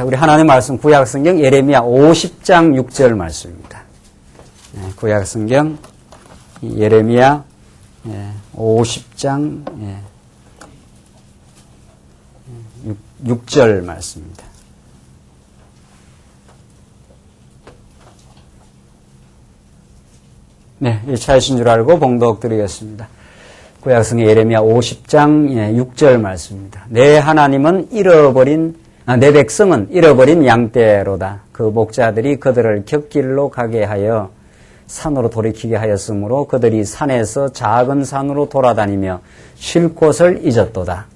우리 하나님 말씀 구약성경 예레미야 50장 6절 말씀입니다. 구약성경 예레미야 50장 6절 말씀입니다. 네, 차이신 줄 알고 봉독 드리겠습니다. 구약성경 예레미야 50장 6절 말씀입니다. 내 하나님은 내 백성은 잃어버린 양떼로다. 그 목자들이 그들을 곁길로 가게 하여 산으로 돌이키게 하였으므로 그들이 산에서 작은 산으로 돌아다니며 쉴 곳을 잊었도다.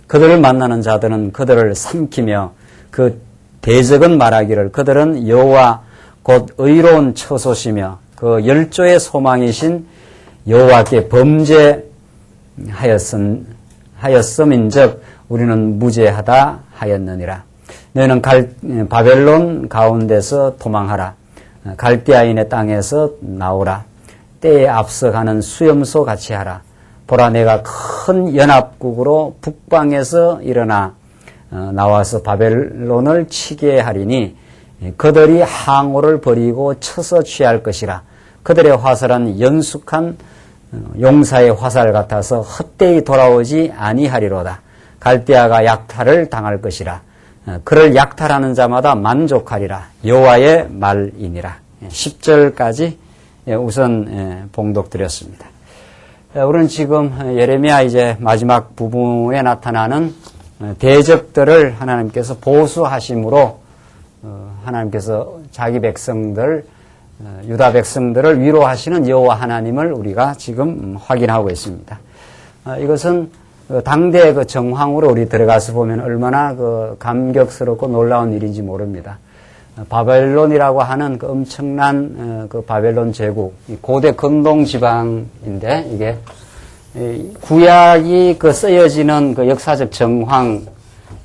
그들을 만나는 자들은 그들을 삼키며 그 대적은 말하기를 그들은 여호와 곧 의로운 처소시며 그 열조의 소망이신 여호와께 범죄하였음인즉 우리는 무죄하다 하였느니라. 너희는 바벨론 가운데서 도망하라. 갈대아인의 땅에서 나오라. 때에 앞서가는 수염소 같이 하라. 보라, 내가 큰 연합국으로 북방에서 일어나 나와서 바벨론을 치게 하리니 그들이 항오를 버리고 쳐서 취할 것이라. 그들의 화살은 연숙한 용사의 화살 같아서 헛되이 돌아오지 아니하리로다. 갈대아가 약탈을 당할 것이라. 그를 약탈하는 자마다 만족하리라. 여호와의 말이니라. 10절까지 우선 봉독드렸습니다. 우리는 지금 예레미야 이제 마지막 부분에 나타나는 대적들을 하나님께서 보수하심으로 하나님께서 자기 백성들, 유다 백성들을 위로하시는 여호와 하나님을 우리가 지금 확인하고 있습니다. 이것은 당대 그 정황으로 우리 들어가서 보면 얼마나 그 감격스럽고 놀라운 일인지 모릅니다. 바벨론이라고 하는 그 엄청난 그 바벨론 제국, 고대 근동 지방인데 이게 구약이 그 쓰여지는 그 역사적 정황,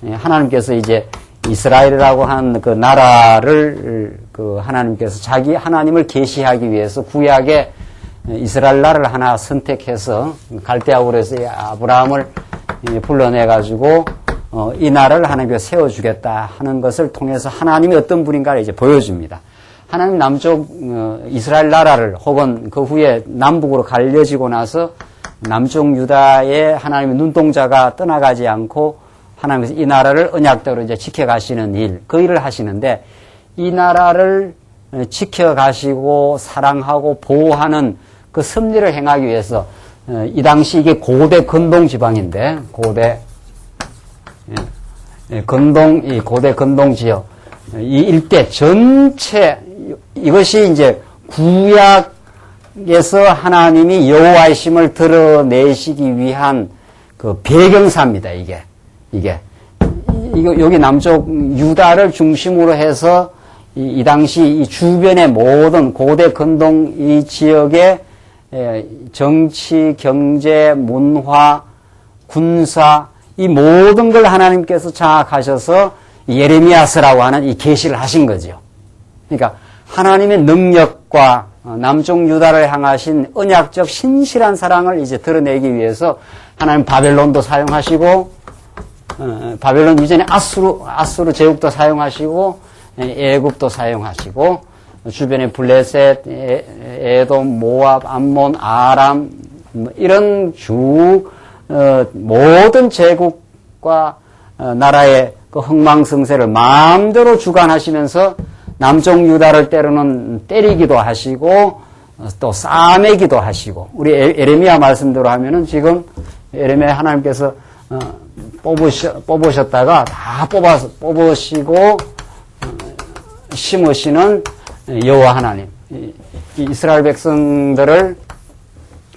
하나님께서 이제 이스라엘이라고 하는 그 나라를 그 하나님께서 자기 하나님을 계시하기 위해서 구약에 이스라엘 나라를 하나 선택해서 갈대아우르에서 아브라함을 불러내가지고 이 나라를 하나님께서 세워주겠다 하는 것을 통해서 하나님이 어떤 분인가를 이제 보여줍니다. 하나님 남쪽 이스라엘 나라를 혹은 그 후에 남북으로 갈려지고 나서 남쪽 유다의 하나님의 눈동자가 떠나가지 않고 하나님께서 이 나라를 언약대로 이제 지켜가시는 일, 그 일을 하시는데 이 나라를 지켜가시고 사랑하고 보호하는 그 섭리를 행하기 위해서 이 당시 이게 고대 근동 지방인데 고대 근동 지역 이 일대 전체 이것이 이제 구약에서 하나님이 여호와이심을 드러내시기 위한 그 배경사입니다. 이게 여기 남쪽 유다를 중심으로 해서 이 당시 이 주변의 모든 고대 근동 이 지역의 정치, 경제, 문화, 군사 이 모든 걸 하나님께서 장악하셔서 예레미야서라고 하는 이 계시를 하신 거죠. 그러니까 하나님의 능력과 남쪽 유다를 향하신 언약적 신실한 사랑을 이제 드러내기 위해서 하나님 바벨론도 사용하시고 바벨론 이전에 아수르 제국도 사용하시고 애굽도 사용하시고 주변에 블레셋, 에돔, 모압, 암몬, 아람 이런 모든 제국과 나라의 그 흥망성쇠를 마음대로 주관하시면서 남쪽 유다를 때로는 때리기도 하시고 또 싸매기도 하시고 우리 예레미야 말씀대로 하면은 지금 예레미야 하나님께서 뽑으셨다가 다 뽑으시고 심으시는 여호와 하나님, 이스라엘 백성들을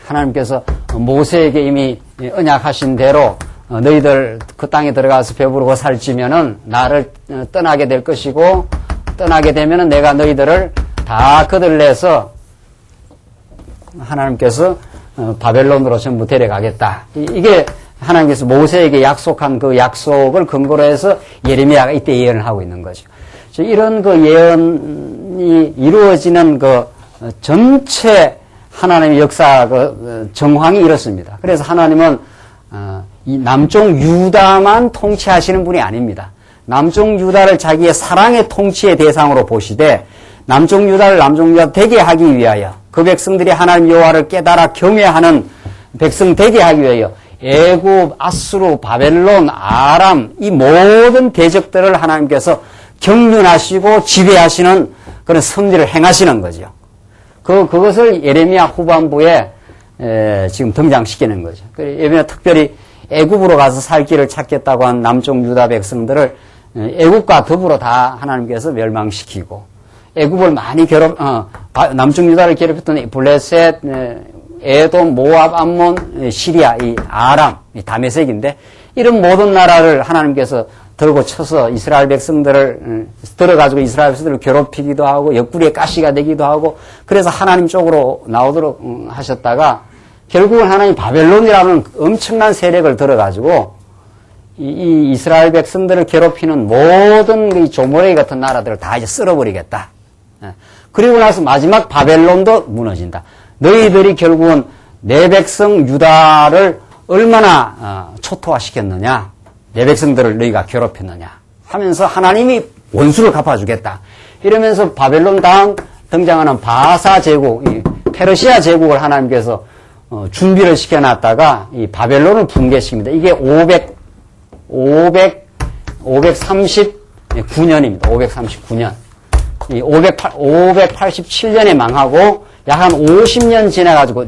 하나님께서 모세에게 이미 언약하신 대로 너희들 그 땅에 들어가서 배부르고 살찌면은 나를 떠나게 될 것이고 떠나게 되면은 내가 너희들을 다 거들내서 하나님께서 바벨론으로 전부 데려가겠다. 이게 하나님께서 모세에게 약속한 그 약속을 근거로 해서 예레미야가 이때 예언을 하고 있는 거죠. 이런 그 예언이 이루어지는 그 전체 하나님의 역사 그 정황이 이렇습니다. 그래서 하나님은 이 남쪽 유다만 통치하시는 분이 아닙니다. 남쪽 유다를 자기의 사랑의 통치의 대상으로 보시되 남쪽 유다를 남쪽 유다 되게 하기 위하여 그 백성들이 하나님 여호와를 깨달아 경외하는 백성 되게 하기 위하여 애굽, 아수르, 바벨론, 아람 이 모든 대적들을 하나님께서 경륜하시고 지배하시는 그런 섭리를 행하시는 거죠. 그것을 예레미야 후반부에 지금 등장시키는 거죠. 예레미야 특별히 애굽으로 가서 살 길을 찾겠다고 한 남쪽 유다 백성들을 애굽과 더불어 다 하나님께서 멸망시키고 애굽을 많이 남쪽 유다를 괴롭혔던 블레셋, 에돔, 모압, 암몬, 시리아, 이 아람, 이 다메섹인데 이런 모든 나라를 하나님께서 들고 쳐서 이스라엘 백성들을 들어가지고 이스라엘 백성들을 괴롭히기도 하고 옆구리에 가시가 되기도 하고 그래서 하나님 쪽으로 나오도록 하셨다가 결국은 하나님 바벨론이라는 엄청난 세력을 들어가지고 이 이스라엘 백성들을 괴롭히는 모든 이 조모레이 같은 나라들을 다 이제 쓸어버리겠다. 그리고 나서 마지막 바벨론도 무너진다. 너희들이 결국은 내 백성 유다를 얼마나 초토화시켰느냐. 내 백성들을 너희가 괴롭혔느냐 하면서 하나님이 원수를 갚아주겠다. 이러면서 바벨론 다음 등장하는 바사 제국, 이 페르시아 제국을 하나님께서 준비를 시켜놨다가 이 바벨론을 붕괴시킵니다. 이게 539년입니다. 539년. 이 587년에 망하고 약 한 50년 지나가지고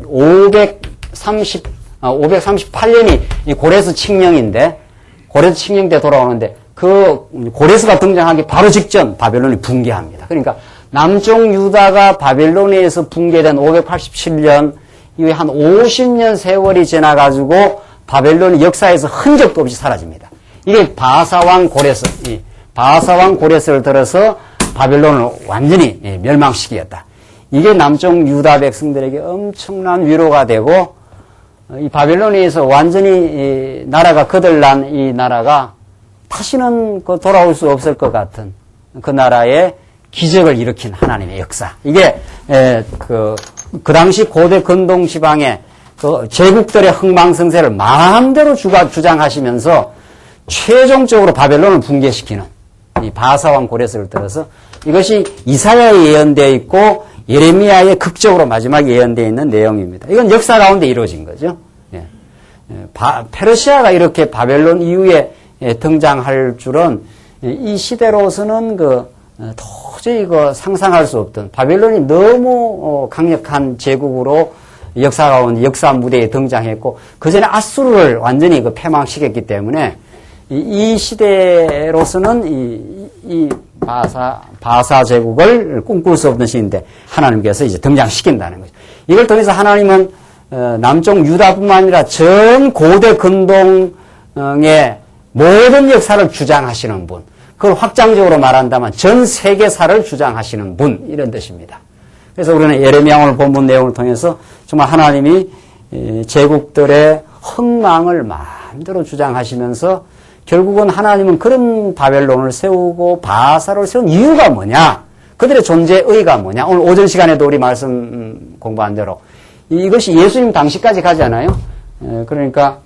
538년이 이 고레스 칙령인데 고레스 칙령 때 돌아오는데 그 고레스가 등장하기 바로 직전 바벨론이 붕괴합니다. 그러니까 남쪽 유다가 바벨론에 의해서 붕괴된 587년 이후에 한 50년 세월이 지나가지고 바벨론이 역사에서 흔적도 없이 사라집니다. 이게 바사왕 고레스, 바사왕 고레스를 들어서 바벨론을 완전히 멸망시키겠다. 이게 남쪽 유다 백성들에게 엄청난 위로가 되고 이 바벨론에 의해서 완전히 나라가 거들난 이 나라가 다시는 돌아올 수 없을 것 같은 그 나라의 기적을 일으킨 하나님의 역사. 이게 그 당시 고대 근동 지방의 그 제국들의 흥망성쇠를 마음대로 주장하시면서 최종적으로 바벨론을 붕괴시키는 이 바사왕 고레스를 들어서 이것이 이사야에 예언되어 있고 예레미야의 극적으로 마지막에 예언되어 있는 내용입니다. 이건 역사 가운데 이루어진 거죠. 페르시아가 이렇게 바벨론 이후에 등장할 줄은 이 시대로서는 도저히 상상할 수 없던 바벨론이 너무 강력한 제국으로 역사 가운데 역사 무대에 등장했고 그 전에 아수르를 완전히 패망시켰기 때문에 이 시대로서는 이 바사 제국을 꿈꿀 수 없는 시인데 하나님께서 이제 등장시킨다는 거죠. 이걸 통해서 하나님은 남쪽 유다뿐만 아니라 전 고대 근동의 모든 역사를 주장하시는 분, 그걸 확장적으로 말한다면 전 세계사를 주장하시는 분 이런 뜻입니다. 그래서 우리는 예레미야 오늘 본문 내용을 통해서 정말 하나님이 제국들의 흥망을 마음대로 주장하시면서 결국은 하나님은 그런 바벨론을 세우고 바사를 세운 이유가 뭐냐? 그들의 존재의 의의가 뭐냐? 오늘 오전 시간에도 우리 말씀 공부한 대로 이것이 예수님 당시까지 가잖아요. 그러니까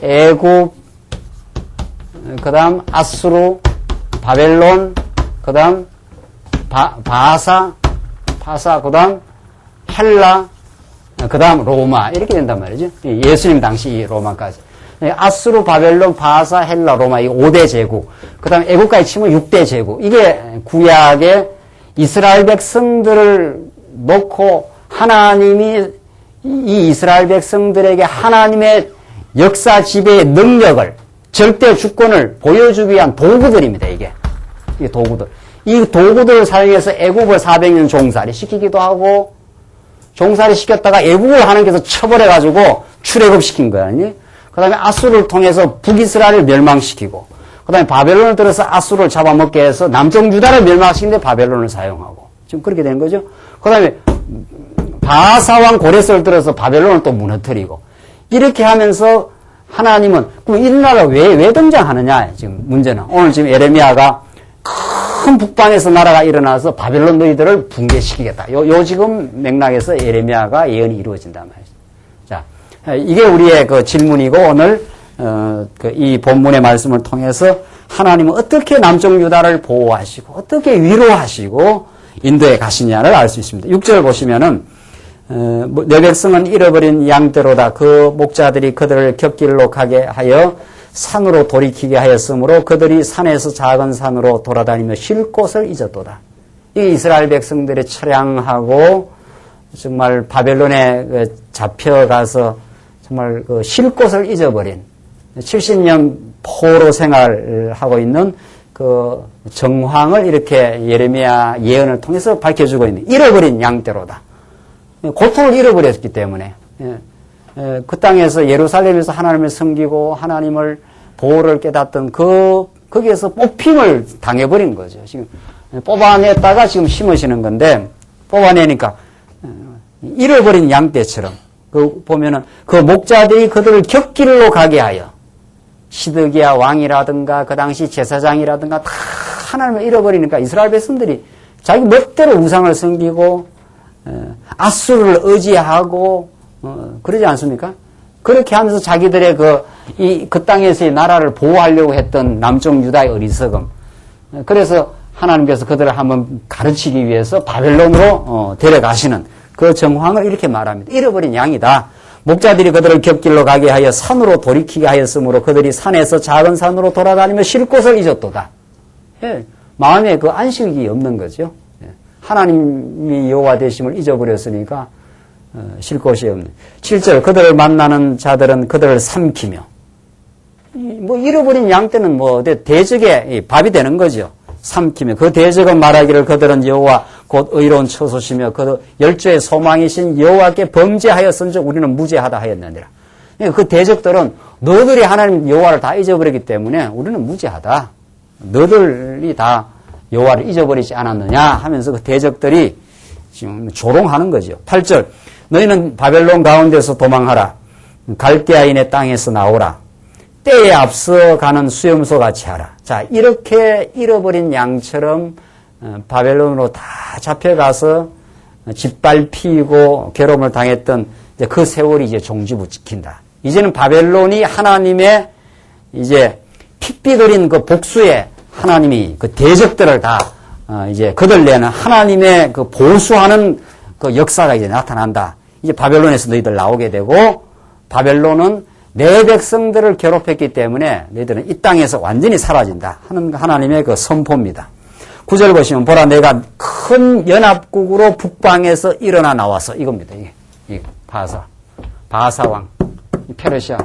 애굽, 그 다음 아수르, 바벨론, 그 다음 바사, 그 다음 헬라, 그 다음 로마 이렇게 된단 말이죠. 예수님 당시 로마까지. 아수르, 바벨론, 바사, 헬라, 로마 이 5대 제국. 그 다음에 애국까지 치면 6대 제국. 이게 구약의 이스라엘 백성들을 놓고 하나님이 이 이스라엘 백성들에게 하나님의 역사 지배의 능력을 절대 주권을 보여주기 위한 도구들입니다. 이게 도구들. 이 도구들을 사용해서 애국을 400년 종살이 시키기도 하고 종살이 시켰다가 애국을 하나님께서 처벌해가지고 출애굽시킨 거야. 그 다음에 아수르를 통해서 북이스라엘을 멸망시키고 그 다음에 바벨론을 들어서 아수르를 잡아먹게 해서 남쪽 유다를 멸망시키는데 바벨론을 사용하고 지금 그렇게 되는 거죠. 그 다음에 바사왕 고레스를 들어서 바벨론을 또 무너뜨리고 이렇게 하면서 하나님은 그럼 이 나라가 왜 등장하느냐 지금 문제는 오늘 지금 예레미야가 큰 북방에서 나라가 일어나서 바벨론 너희들을 붕괴시키겠다. 요 지금 맥락에서 예레미야가 예언이 이루어진단 말이죠. 자, 이게 우리의 그 질문이고 오늘 이 본문의 말씀을 통해서 하나님은 어떻게 남쪽 유다를 보호하시고 어떻게 위로하시고 인도에 가시냐를 알 수 있습니다. 6절 보시면은 내 백성은 잃어버린 양대로다. 그 목자들이 그들을 곁길로 가게 하여 산으로 돌이키게 하였으므로 그들이 산에서 작은 산으로 돌아다니며 쉴 곳을 잊었도다. 이 이스라엘 백성들의 처량하고 정말 바벨론에 잡혀가서 정말 쉴 곳을 잊어버린 70년 포로 생활하고 있는 그 정황을 이렇게 예레미야 예언을 통해서 밝혀주고 있는 잃어버린 양떼로다. 고통을 잃어버렸기 때문에 그 땅에서 예루살렘에서 하나님을 섬기고 하나님을 보호를 깨닫던 거기에서 뽑힘을 당해버린 거죠. 지금 뽑아냈다가 지금 심으시는 건데 뽑아내니까 잃어버린 양떼처럼 그 보면은 그 목자들이 그들을 곁길로 가게 하여 시드기야 왕이라든가 그 당시 제사장이라든가 다 하나님을 잃어버리니까 이스라엘 백성들이 자기 멋대로 우상을 섬기고 아수르를 의지하고 그러지 않습니까? 그렇게 하면서 자기들의 그 땅에서의 나라를 보호하려고 했던 남쪽 유다의 어리석음. 그래서 하나님께서 그들을 한번 가르치기 위해서 바벨론으로 데려가시는 그 정황을 이렇게 말합니다. 잃어버린 양이다. 목자들이 그들을 곁길로 가게 하여 산으로 돌이키게 하였으므로 그들이 산에서 작은 산으로 돌아다니며 쉴 곳을 잊었도다. 예, 마음에 그 안식이 없는 거죠. 예, 하나님이 여호와 되심을 잊어버렸으니까 쉴 곳이 없는. 7절 그들을 만나는 자들은 그들을 삼키며 뭐 잃어버린 양 때는 뭐 대적의 밥이 되는 거죠. 삼키며 그 대적은 말하기를 그들은 여호와 곧 의로운 처소시며 그 열조의 소망이신 여호와께 범죄하였은즉 우리는 무죄하다 하였느니라. 그 대적들은 너들이 하나님 여호와를 다 잊어버렸기 때문에 우리는 무죄하다. 너들이 다 여호와를 잊어버리지 않았느냐 하면서 그 대적들이 지금 조롱하는 거죠. 8절 너희는 바벨론 가운데서 도망하라. 갈대아인의 땅에서 나오라. 때에 앞서가는 수염소 같이 하라. 자, 이렇게 잃어버린 양처럼 바벨론으로 다 잡혀가서 짓밟히고 괴로움을 당했던 그 세월이 이제 종지부 지킨다. 이제는 바벨론이 하나님의 이제 핏빛 어린 그 복수에 하나님이 그 대적들을 다 이제 거들내는 하나님의 그 보수하는 그 역사가 이제 나타난다. 이제 바벨론에서 너희들 나오게 되고 바벨론은 내 백성들을 괴롭혔기 때문에 너희들은 이 땅에서 완전히 사라진다 하는 하나님의 그 선포입니다. 9절 보시면 보라 내가 큰 연합국으로 북방에서 일어나 나와서 이겁니다. 이게 바사왕 페르시아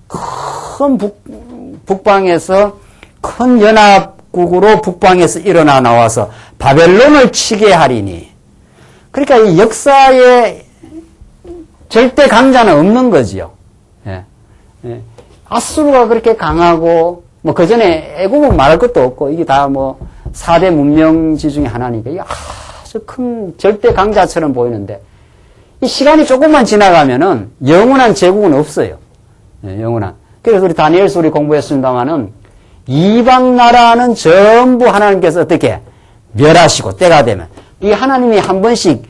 큰 북방에서 큰 연합국으로 북방에서 일어나 나와서 바벨론을 치게 하리니. 그러니까 이 역사에 절대 강자는 없는 거지요. 예. 예. 아수르가 그렇게 강하고 뭐 그 전에 애국은 말할 것도 없고 이게 다 뭐 4대 문명지 중에 하나니까 이게 아주 큰 절대 강자처럼 보이는데 이 시간이 조금만 지나가면은 영원한 제국은 없어요. 예, 영원한. 그래서 우리 다니엘서 우리 공부했습니다마는 이방 나라는 전부 하나님께서 어떻게 멸하시고 때가 되면 이 하나님이 한 번씩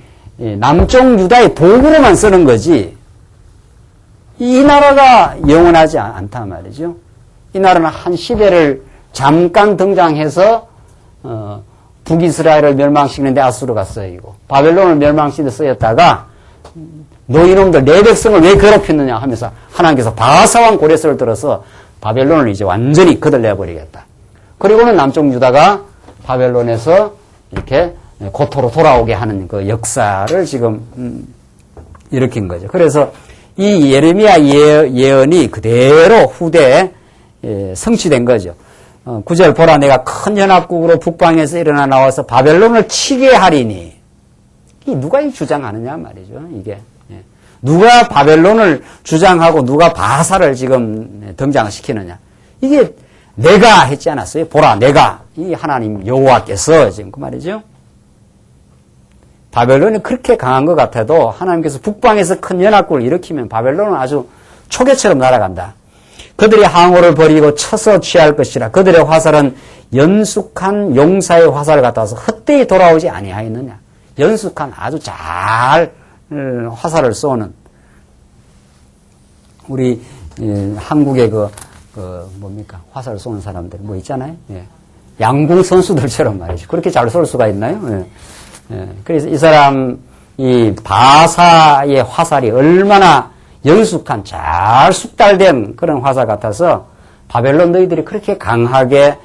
남쪽 유다의 도구로만 쓰는 거지 이 나라가 영원하지 않다 말이죠. 이 나라는 한 시대를 잠깐 등장해서 북이스라엘을 멸망시키는데 아수르가 쓰이고 바벨론을 멸망시키는데 쓰였다가 너희놈들 내 백성을 왜 괴롭혔느냐 하면서 하나님께서 바사왕 고레스를 들어서 바벨론을 이제 완전히 거들내버리겠다. 그리고는 남쪽 유다가 바벨론에서 이렇게 고토로 돌아오게 하는 그 역사를 지금 일으킨 거죠. 그래서 이 예레미야 예언이 그대로 후대에 성취된 거죠. 9절 보라 내가 큰 연합국으로 북방에서 일어나 나와서 바벨론을 치게 하리니. 누가 이 주장하느냐 말이죠. 이게 누가 바벨론을 주장하고 누가 바사를 지금 등장시키느냐. 이게 내가 했지 않았어요. 보라 내가 이 하나님 여호와께서 지금 그 말이죠. 바벨론이 그렇게 강한 것 같아도 하나님께서 북방에서 큰 연합국을 일으키면 바벨론은 아주 초계처럼 날아간다. 그들이 항우를 버리고 쳐서 취할 것이라. 그들의 화살은 연숙한 용사의 화살을 갖다 와서 헛되이 돌아오지 아니하였느냐. 연숙한 아주 잘 화살을 쏘는 우리 한국의 그 뭡니까? 화살 쏘는 사람들, 뭐 있잖아요. 예. 양궁 선수들처럼 말이죠. 그렇게 잘 쏠 수가 있나요? 예. 예. 그래서 이 사람, 이 바사의 화살이 얼마나 연숙한, 잘 숙달된 그런 화살 같아서 바벨론 너희들이 그렇게 강하게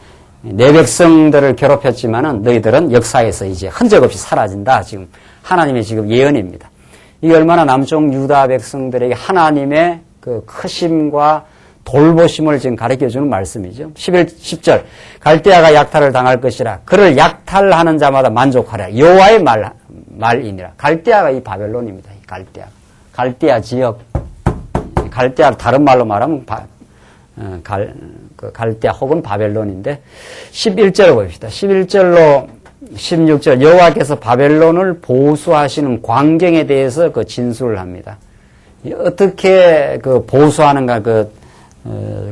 내 백성들을 괴롭혔지만은 너희들은 역사에서 이제 흔적 없이 사라진다. 지금 하나님의 지금 예언입니다. 이게 얼마나 남쪽 유다 백성들에게 하나님의 그 크심과 돌보심을 지금 가르쳐주는 말씀이죠. 10절 갈대아가 약탈을 당할 것이라. 그를 약탈하는 자마다 만족하라. 여호와의 말이니라. 갈대아가 이 바벨론입니다. 이 갈대아 지역. 갈대아 다른 말로 말하면 갈대아 혹은 바벨론인데 11절을 봅시다. 11절로 16절 여호와께서 바벨론을 보수하시는 광경에 대해서 그 진술을 합니다. 어떻게 그 보수하는가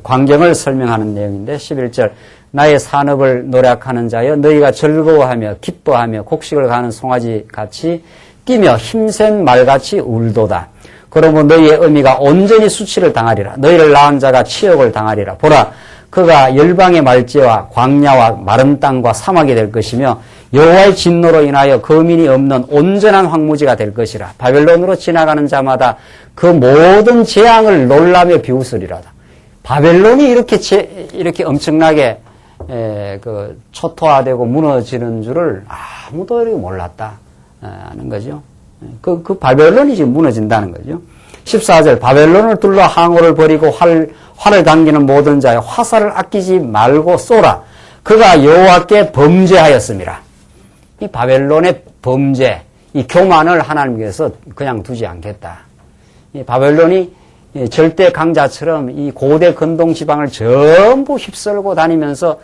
광경을 설명하는 내용인데 11절 나의 산업을 노력하는 자여 너희가 즐거워하며 기뻐하며 곡식을 가는 송아지같이 뛰며 힘센 말같이 울도다. 그러므로 너희의 의미가 온전히 수치를 당하리라. 너희를 낳은 자가 치욕을 당하리라. 보라 그가 열방의 말지와 광야와 마른 땅과 사막이 될 것이며 여호와의 진노로 인하여 거민이 없는 온전한 황무지가 될 것이라. 바벨론으로 지나가는 자마다 그 모든 재앙을 놀라며 비웃으리라다. 바벨론이 이렇게 엄청나게 초토화되고 무너지는 줄을 아무도 몰랐다 하는 거죠. 그 바벨론이 지금 무너진다는 거죠. 14절 바벨론을 둘러 항우를 버리고 활을 당기는 모든 자여 화살을 아끼지 말고 쏘라. 그가 여호와께 범죄하였음이라. 이 바벨론의 범죄, 이 교만을 하나님께서 그냥 두지 않겠다. 이 바벨론이 절대 강자처럼 이 고대 근동 지방을 전부 휩쓸고 다니면서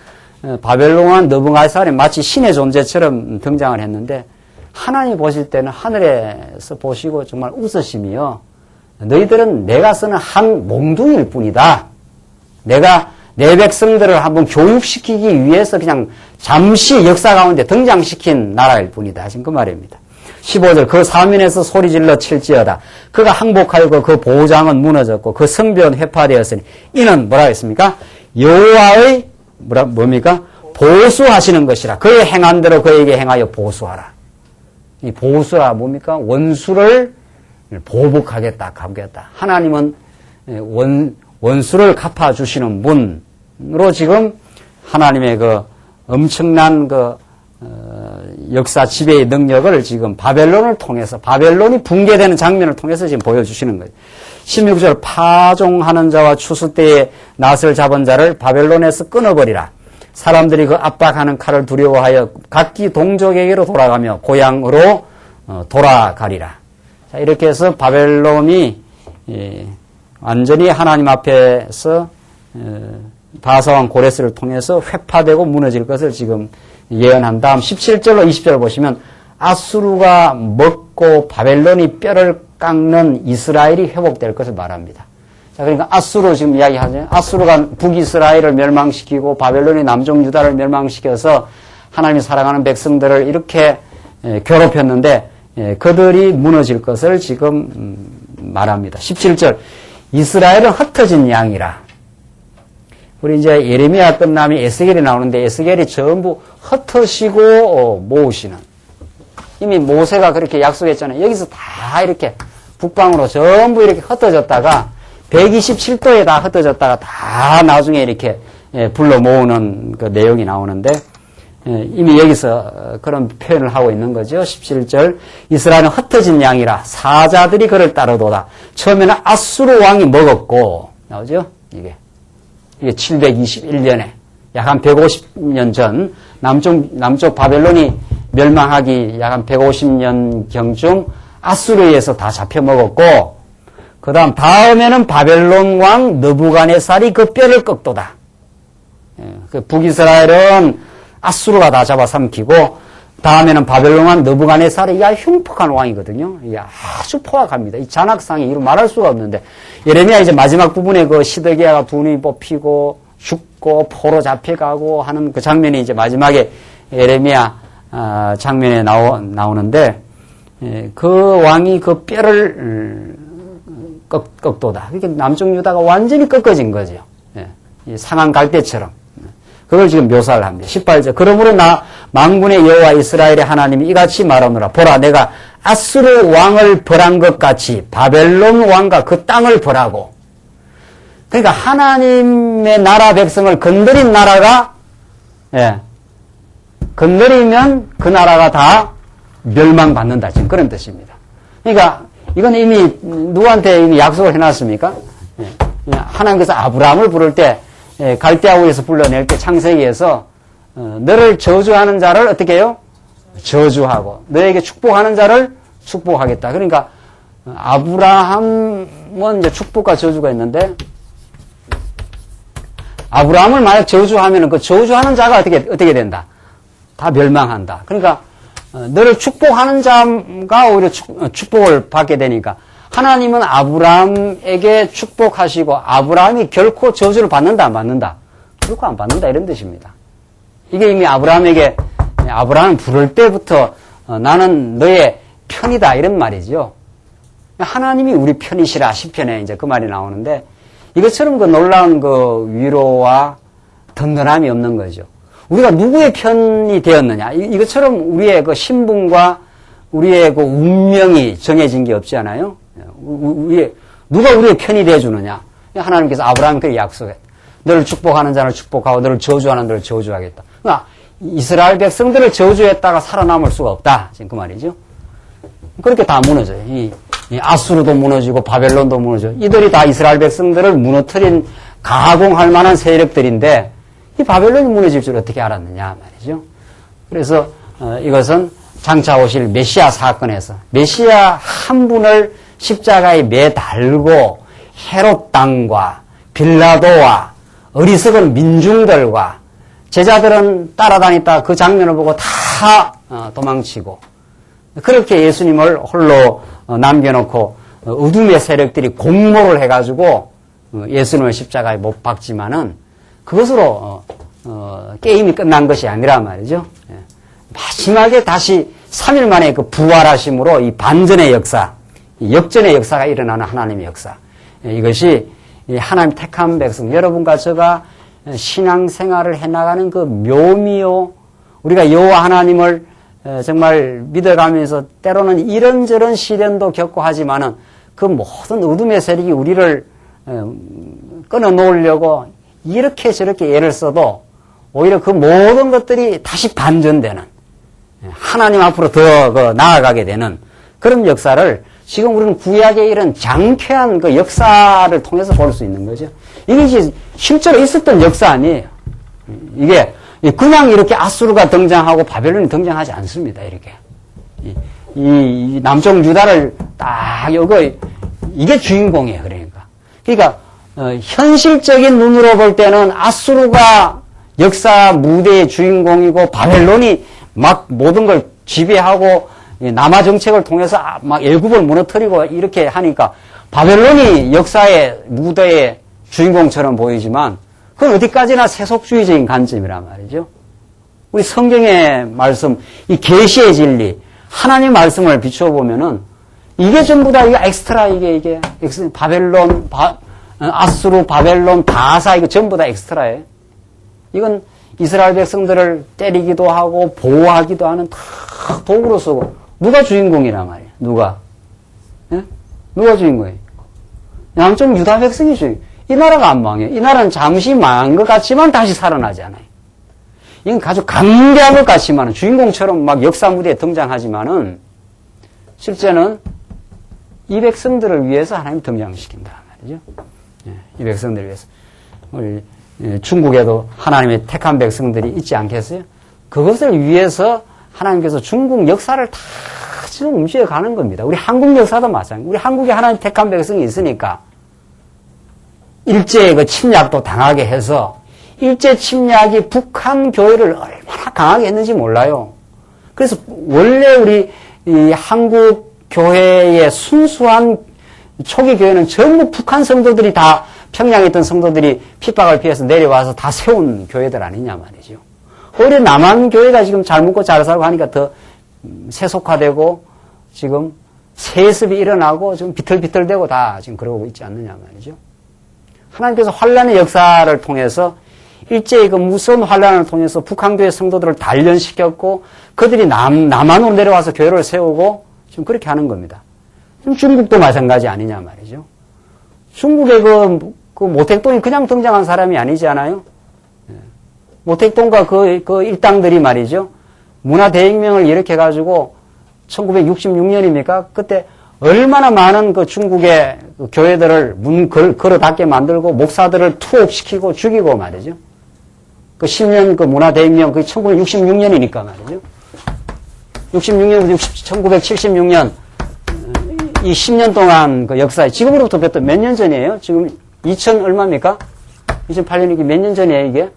바벨론과 느부갓네살이 마치 신의 존재처럼 등장을 했는데 하나님 보실 때는 하늘에서 보시고 정말 웃으시며 너희들은 내가 쓰는 한 몽둥이일 뿐이다. 내가 내 백성들을 한번 교육시키기 위해서 그냥 잠시 역사 가운데 등장시킨 나라일 뿐이다. 하신 그 말입니다. 15절 그 사면에서 소리질러 칠지어다. 그가 항복하였고 그 보장은 무너졌고 그 성벽은 회파되었으니 이는 뭐라 했습니까? 여호와의 뭡니까? 보수하시는 것이라. 그의 행한 대로 그에게 행하여 보수하라. 이 보수라 뭡니까? 원수를 보복하겠다, 갚겠다. 하나님은 원수를 갚아주시는 분으로 지금 하나님의 그 엄청난 역사 지배의 능력을 지금 바벨론을 통해서 바벨론이 붕괴되는 장면을 통해서 지금 보여주시는 거예요. 16절 파종하는 자와 추수 때에 낫을 잡은 자를 바벨론에서 끊어버리라. 사람들이 그 압박하는 칼을 두려워하여 각기 동족에게로 돌아가며 고향으로 돌아가리라. 자, 이렇게 해서 바벨론이 완전히 하나님 앞에서 바사왕 고레스를 통해서 회파되고 무너질 것을 지금 예언한 다음 17절로 20절 보시면 아수르가 먹고 바벨론이 뼈를 깎는 이스라엘이 회복될 것을 말합니다. 자, 그러니까 아수르 지금 이야기하죠. 아수르가 북이스라엘을 멸망시키고 바벨론이 남쪽 유다를 멸망시켜서 하나님이 사랑하는 백성들을 이렇게 괴롭혔는데 그들이 무너질 것을 지금 말합니다. 17절 이스라엘은 흩어진 양이라. 우리 이제 예레미야 끝나면 에스겔이 나오는데 에스겔이 전부 흩어지고 모으시는. 이미 모세가 그렇게 약속했잖아요. 여기서 다 이렇게 북방으로 전부 이렇게 흩어졌다가 127도에 다 흩어졌다가 다 나중에 이렇게 불러 모으는 그 내용이 나오는데 이미 여기서 그런 표현을 하고 있는 거죠. 17절 이스라엘은 흩어진 양이라 사자들이 그를 따르도다. 처음에는 아수르 왕이 먹었고 나오죠. 이게 721년에 약 한 150년 전 남쪽 바벨론이 멸망하기 약 한 150년 경쯤 아수르에서 다 잡혀 먹었고 그 다음에는 바벨론 왕 느부갓네살이 그 뼈를 꺾도다. 그 북이스라엘은 아수르가 다 잡아삼키고 다음에는 바벨론 왕 느부갓네살이 흉폭한 왕이거든요. 이게 아주 포악합니다. 이 잔악상이 이루 말할 수가 없는데 예레미야 이제 마지막 부분에 그 시드기야가 두 눈이 뽑히고 죽고 포로 잡혀가고 하는 그 장면이 이제 마지막에 예레미야 장면에 나오는데 그 왕이 그 뼈를 꺾도다. 그러니까 남쪽 유다가 완전히 꺾어진 거죠. 이 상한 갈대처럼. 그걸 지금 묘사를 합니다. 18절. 그러므로 나 만군의 여호와 이스라엘의 하나님이 이같이 말하노라. 보라, 내가 아수르 왕을 벌한 것 같이 바벨론 왕과 그 땅을 벌하고. 그러니까 하나님의 나라 백성을 건드린 나라가, 예, 건드리면 그 나라가 다 멸망받는다. 지금 그런 뜻입니다. 그러니까 이건 이미 누구한테 이미 약속을 해놨습니까? 예, 하나님께서 아브라함을 부를 때, 갈대아우에서 불러낼 때 창세기에서 너를 저주하는 자를 어떻게 해요? 저주하고 너에게 축복하는 자를 축복하겠다. 그러니까 아브라함은 이제 축복과 저주가 있는데 아브라함을 만약 저주하면은 그 저주하는 자가 어떻게 된다? 다 멸망한다. 그러니까 너를 축복하는 자가 오히려 축복을 받게 되니까 하나님은 아브라함에게 축복하시고 아브라함이 결코 저주를 받는다 안 받는다? 결코 안 받는다 이런 뜻입니다. 이게 이미 아브라함을 부를 때부터 나는 너의 편이다 이런 말이죠. 하나님이 우리 편이시라 시편에 이제 그 말이 나오는데 이것처럼 그 놀라운 그 위로와 든든함이 없는 거죠. 우리가 누구의 편이 되었느냐? 이것처럼 우리의 그 신분과 우리의 그 운명이 정해진 게 없지 않아요? 누가 우리의 편이 되어주느냐? 하나님께서 아브라함께 약속했다. 너를 축복하는 자를 축복하고 너를 저주하는 자를 저주하겠다. 그러니까 이스라엘 백성들을 저주했다가 살아남을 수가 없다. 지금 그 말이죠. 그렇게 다 무너져요. 이 아수르도 무너지고 바벨론도 무너져. 이들이 다 이스라엘 백성들을 무너뜨린 가공할 만한 세력들인데 이 바벨론이 무너질 줄 어떻게 알았느냐 말이죠. 그래서 이것은 장차 오실 메시아 사건에서 메시아 한 분을 십자가에 매달고 헤롯 당과 빌라도와 어리석은 민중들과 제자들은 따라다니다 그 장면을 보고 다 도망치고 그렇게 예수님을 홀로 남겨놓고 어둠의 세력들이 공모를 해가지고 예수님을 십자가에 못 박지만은 그것으로 게임이 끝난 것이 아니라 말이죠. 마지막에 다시 3일 만에 그 부활하심으로 이 반전의 역사, 역전의 역사가 일어나는 하나님의 역사. 이것이 하나님 택한 백성, 여러분과 제가 신앙생활을 해나가는 그 묘미요. 우리가 여호와 하나님을 정말 믿어가면서 때로는 이런저런 시련도 겪고 하지만은 그 모든 어둠의 세력이 우리를 끊어놓으려고 이렇게 저렇게 애를 써도 오히려 그 모든 것들이 다시 반전되는 하나님 앞으로 더 나아가게 되는 그런 역사를 지금 우리는 구약의 이런 장쾌한 그 역사를 통해서 볼 수 있는 거죠. 이게 실제로 있었던 역사 아니에요. 이게 그냥 이렇게 아수르가 등장하고 바벨론이 등장하지 않습니다. 이렇게 이 남쪽 유다를 딱 이게 주인공이에요. 그러니까 현실적인 눈으로 볼 때는 아수르가 역사 무대의 주인공이고 바벨론이 막 모든 걸 지배하고 남아 정책을 통해서 막 애굽을 무너뜨리고 이렇게 하니까 바벨론이 역사의 무대의 주인공처럼 보이지만 그건 어디까지나 세속주의적인 관점이란 말이죠. 우리 성경의 말씀, 이 계시의 진리, 하나님의 말씀을 비춰보면은 이게 전부 다 이게 엑스트라 이게 바벨론, 아수르, 바벨론, 바사 이거 전부 다 엑스트라예요. 이건 이스라엘 백성들을 때리기도 하고 보호하기도 하는 다 도구로 쓰고 누가 주인공이란 말이에요. 누가? 예? 누가 주인공이에요? 남쪽 유다 백성이 주인공. 이 나라가 안 망해요. 이 나라는 잠시 망한 것 같지만 다시 살아나잖아요. 이건 아주 강대한 것 같지만 주인공처럼 막 역사 무대에 등장하지만은 실제는 이 백성들을 위해서 하나님 등장시킨다 말이죠. 예, 이 백성들을 위해서. 우리 중국에도 하나님의 택한 백성들이 있지 않겠어요? 그것을 위해서 하나님께서 중국 역사를 다 지금 움직여가는 겁니다. 우리 한국 역사도 마찬가지입니다. 우리 한국에 하나님 택한 백성이 있으니까 일제의 그 침략도 당하게 해서 일제 침략이 북한 교회를 얼마나 강하게 했는지 몰라요. 그래서 원래 우리 이 한국 교회의 순수한 초기 교회는 전부 북한 성도들이 다 평양에 있던 성도들이 핍박을 피해서 내려와서 다 세운 교회들 아니냐 말이죠. 오히려 남한 교회가 지금 잘 먹고 잘 살고 하니까 더 세속화되고 지금 세습이 일어나고 좀 비틀비틀대고 다 지금 그러고 있지 않느냐 말이죠. 하나님께서 환란의 역사를 통해서 일제히 그 무서운 환란을 통해서 북한교회 성도들을 단련시켰고 그들이 남한으로 내려와서 교회를 세우고 지금 그렇게 하는 겁니다. 지금 중국도 마찬가지 아니냐 말이죠. 중국의 그 모택동이 그냥 등장한 사람이 아니지 않아요? 모택동과 그 일당들이 말이죠. 문화대혁명을 일으켜가지고 1966년입니까? 그때 얼마나 많은 그 중국의 그 교회들을 문 걸어 닫게 만들고 목사들을 투옥시키고 죽이고 말이죠. 그 10년 그 문화대혁명, 그 1966년이니까 말이죠. 66년부터 1976년, 이 10년 동안 그 역사에, 지금으로부터 몇 년 전이에요? 지금 2000 얼마입니까? 2008년이기 몇 년 전이에요, 이게?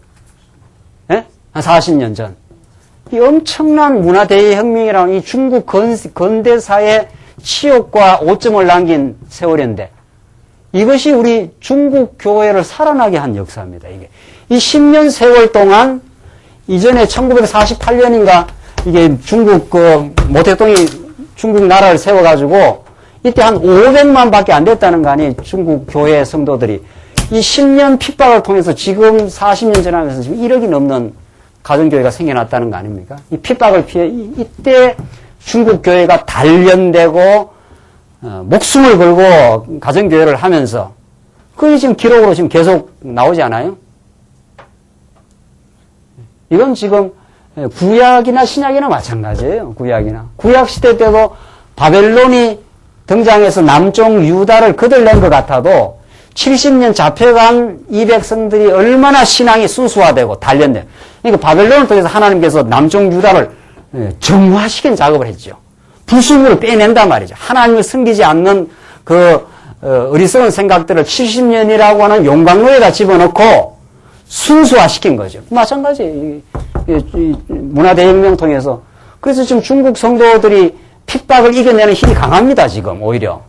예? 한 40년 전. 이 엄청난 문화대혁명이라는 이 중국 근대사의 치욕과 오점을 남긴 세월인데, 이것이 우리 중국 교회를 살아나게 한 역사입니다, 이게. 이 10년 세월 동안, 이전에 1948년인가, 이게 중국 모택동이 중국 나라를 세워가지고, 이때 한 500만 밖에 안 됐다는 거 아니에요, 중국 교회 성도들이. 이 10년 핍박을 통해서 지금 40년 지나면서 지금 1억이 넘는 가정교회가 생겨났다는 거 아닙니까? 이 핍박을 피해, 이때 중국 교회가 단련되고, 목숨을 걸고 가정교회를 하면서, 그게 지금 기록으로 지금 계속 나오지 않아요? 이건 지금 구약이나 신약이나 마찬가지예요. 구약 시대 때도 바벨론이 등장해서 남쪽 유다를 거들낸 것 같아도 70년 잡혀간 이 백성들이 얼마나 신앙이 순수화되고 단련되고, 그러니까 바벨론을 통해서 하나님께서 남쪽 유다를 정화시킨 작업을 했죠. 불순물을 빼낸단 말이죠. 하나님을 섬기지 않는 그 어리석은 생각들을 70년이라고 하는 용광로에다 집어넣고 순수화시킨 거죠. 마찬가지 문화대혁명 통해서. 그래서 지금 중국 성도들이 핍박을 이겨내는 힘이 강합니다. 지금 오히려.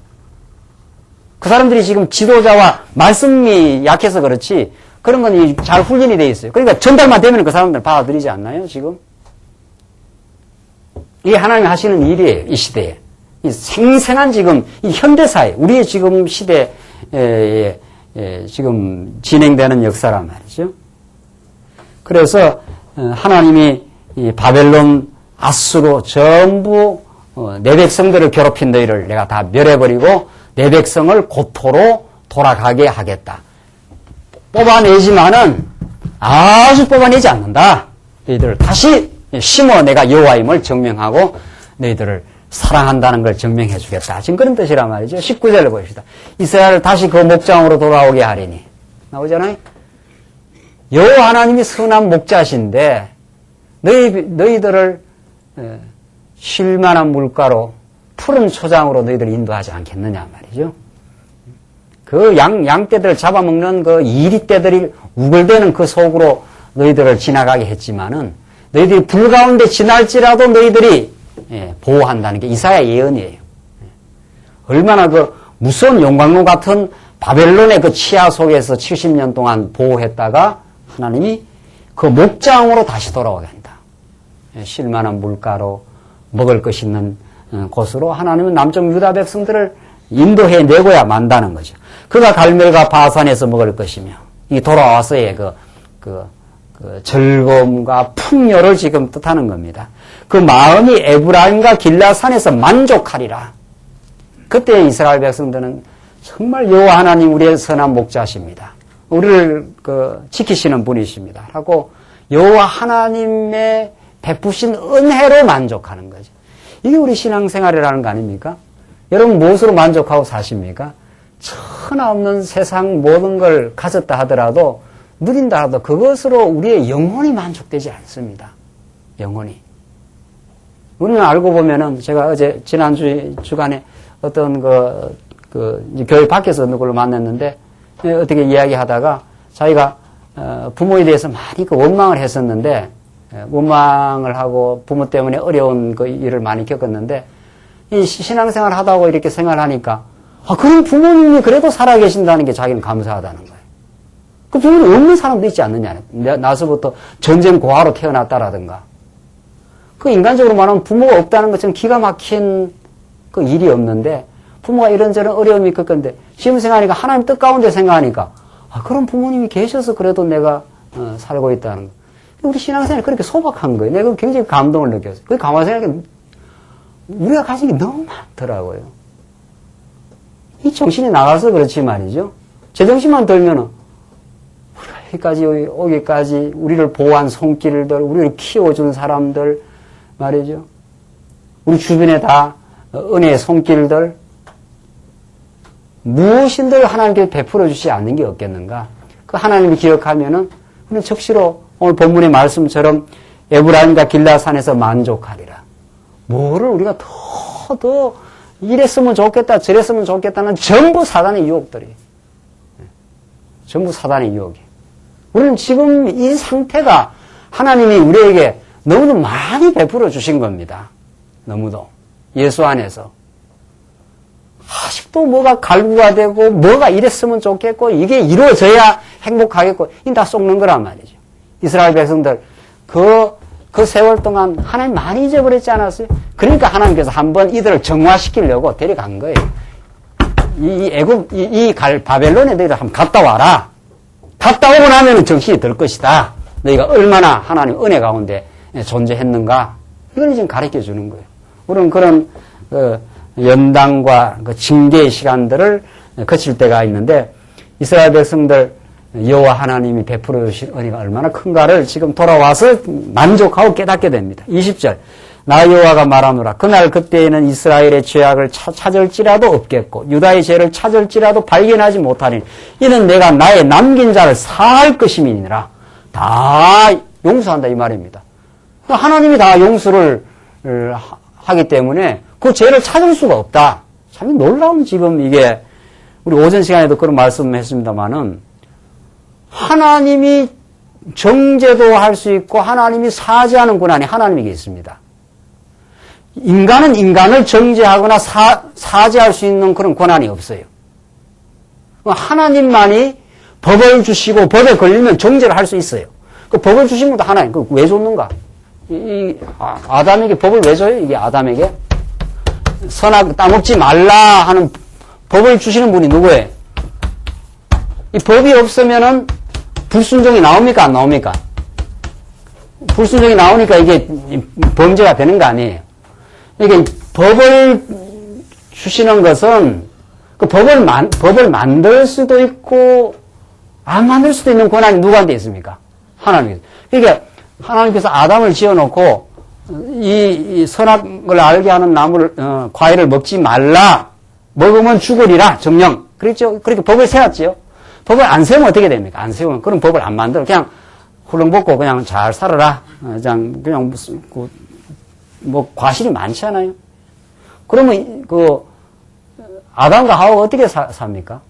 그 사람들이 지금 지도자와 말씀이 약해서 그렇지 그런 건 잘 훈련이 돼 있어요. 그러니까 전달만 되면 그 사람들 받아들이지 않나요? 지금. 이게 하나님이 하시는 일이에요. 이 시대에. 이 생생한 지금 이 현대사에 우리의 지금 시대에 지금 진행되는 역사란 말이죠. 그래서 하나님이 이 바벨론 아수로 전부 내 백성들을 괴롭힌 너희를 내가 다 멸해버리고 내 백성을 고토로 돌아가게 하겠다. 뽑아내지만은 아주 뽑아내지 않는다. 너희들을 다시 심어 내가 여호와임을 증명하고 너희들을 사랑한다는 걸 증명해 주겠다. 지금 그런 뜻이란 말이죠. 19절을 보십시다. 이스라엘을 다시 그 목장으로 돌아오게 하리니. 나오잖아요. 여호와 하나님이 선한 목자신데 너희들을 쉴만한 물가로 푸른 초장으로 너희들을 인도하지 않겠느냐 말이죠. 그 양떼들을 잡아먹는 그 이리떼들이 우글대는 그 속으로 너희들을 지나가게 했지만은 너희들이 불 가운데 지날지라도 너희들이 보호한다는 게 이사야 예언이에요. 얼마나 그 무서운 용광로 같은 바벨론의 그 치하 속에서 70년 동안 보호했다가 하나님이 그 목장으로 다시 돌아오게 한다. 쉴만한 물가로 먹을 것 있는 곳으로 하나님은 남쪽 유다 백성들을 인도해 내고야 만다는 거죠. 그가 갈멜과 바산에서 먹을 것이며 이 돌아와서의 그 즐거움과 풍요를 지금 뜻하는 겁니다. 그 마음이 에브라임과 길라산에서 만족하리라. 그때 이스라엘 백성들은 정말 여호와 하나님 우리의 선한 목자십니다. 우리를 지키시는 분이십니다. 하고 여호와 하나님의 베푸신 은혜로 만족하는 거죠. 이게 우리 신앙생활이라는 거 아닙니까? 여러분 무엇으로 만족하고 사십니까? 천하 없는 세상 모든 걸 가졌다 하더라도 누린다 하더라도 그것으로 우리의 영혼이 만족되지 않습니다. 영혼이. 우리는 알고 보면은 제가 어제 지난주간에 어떤 교회 밖에서 어느 걸로 만났는데 어떻게 이야기하다가 자기가 부모에 대해서 많이 원망을 했었는데 원망을 하고 부모 때문에 어려운 그 일을 많이 겪었는데 이 신앙생활 하다고 이렇게 생활하니까 그런 부모님이 그래도 살아계신다는 게 자기는 감사하다는 거예요. 그 부모님 없는 사람도 있지 않느냐. 나서부터 전쟁 고아로 태어났다라든가. 그 인간적으로 말하면 부모가 없다는 것처럼 기가 막힌 그 일이 없는데 부모가 이런저런 어려움이 있을 건데 지금 생각하니까 하나님 뜻 가운데 생각하니까 그런 부모님이 계셔서 그래도 내가 살고 있다는 거. 우리 신앙생활이 그렇게 소박한 거예요. 내가 굉장히 감동을 느꼈어요. 그 가만히 생각해 우리가 가진 게 너무 많더라고요. 이 정신이 나가서 그렇지 말이죠. 제정신만 들면은 우리가 여기까지 오기까지 우리를 보호한 손길들, 우리를 키워준 사람들 말이죠. 우리 주변에 다 은혜의 손길들 무엇인들 하나님께 베풀어 주시지 않는 게 없겠는가. 그 하나님을 기억하면은 우리는 적시로 오늘 본문의 말씀처럼 에브라임과 길라산에서 만족하리라. 뭐를 우리가 더 이랬으면 좋겠다 저랬으면 좋겠다는 전부 사단의 유혹들이. 전부 사단의 유혹이. 우리는 지금 이 상태가 하나님이 우리에게 너무도 많이 베풀어 주신 겁니다. 너무도. 예수 안에서. 아직도 뭐가 갈구가 되고 뭐가 이랬으면 좋겠고 이게 이루어져야 행복하겠고 이건 다 속는 거란 말이죠. 이스라엘 백성들 그 세월 동안 하나님 많이 잊어버렸지 않았어요? 그러니까 하나님께서 한번 이들을 정화시키려고 데려간 거예요. 바벨론에 너희들 한번 갔다 와라. 갔다 오고 나면 정신이 들 것이다. 너희가 얼마나 하나님 은혜 가운데 존재했는가. 이걸 지금 가르쳐 주는 거예요. 우리는 그런 연단과 징계의 시간들을 거칠 때가 있는데 이스라엘 백성들 여호와 하나님이 베풀어 주신 은혜가 얼마나 큰가를 지금 돌아와서 만족하고 깨닫게 됩니다. 20절 나 여호와가 말하노라 그날 그때에는 이스라엘의 죄악을 찾을지라도 없겠고 유다의 죄를 찾을지라도 발견하지 못하리니 이는 내가 나의 남긴 자를 사할 것임이니라. 다 용서한다 이 말입니다. 하나님이 다 용서를 하기 때문에 그 죄를 찾을 수가 없다. 참 놀라운 지금 이게 우리 오전 시간에도 그런 말씀했습니다마는 하나님이 정죄도 할 수 있고 하나님이 사죄하는 권한이 하나님에게 있습니다. 인간은 인간을 정죄하거나 사죄할 수 있는 그런 권한이 없어요. 하나님만이 법을 주시고 법에 걸리면 정죄를 할 수 있어요. 그 법을 주신 것도 하나님. 그 왜 줬는가? 아담에게 법을 왜 줘요? 이게 아담에게 선악 따먹지 말라 하는 법을 주시는 분이 누구예요? 이 법이 없으면은 불순종이 나옵니까? 안 나옵니까? 불순종이 나오니까 이게 범죄가 되는 거 아니에요. 이게 법을 주시는 것은 그 법을 만들 수도 있고 안 만들 수도 있는 권한이 누구한테 있습니까? 하나님께서. 그러니까 하나님께서 아담을 지어놓고 이 선악을 알게 하는 나무를 과일을 먹지 말라. 먹으면 죽으리라. 정령. 그렇죠? 그렇게 법을 세웠지요. 법을 안 세우면 어떻게 됩니까? 안 세우면 그런 법을 안 만들어. 그냥 훌렁벗고 그냥 잘 살아라. 그냥 무슨 뭐 과실이 많잖아요. 그러면 아담과 하와가 어떻게 삽니까?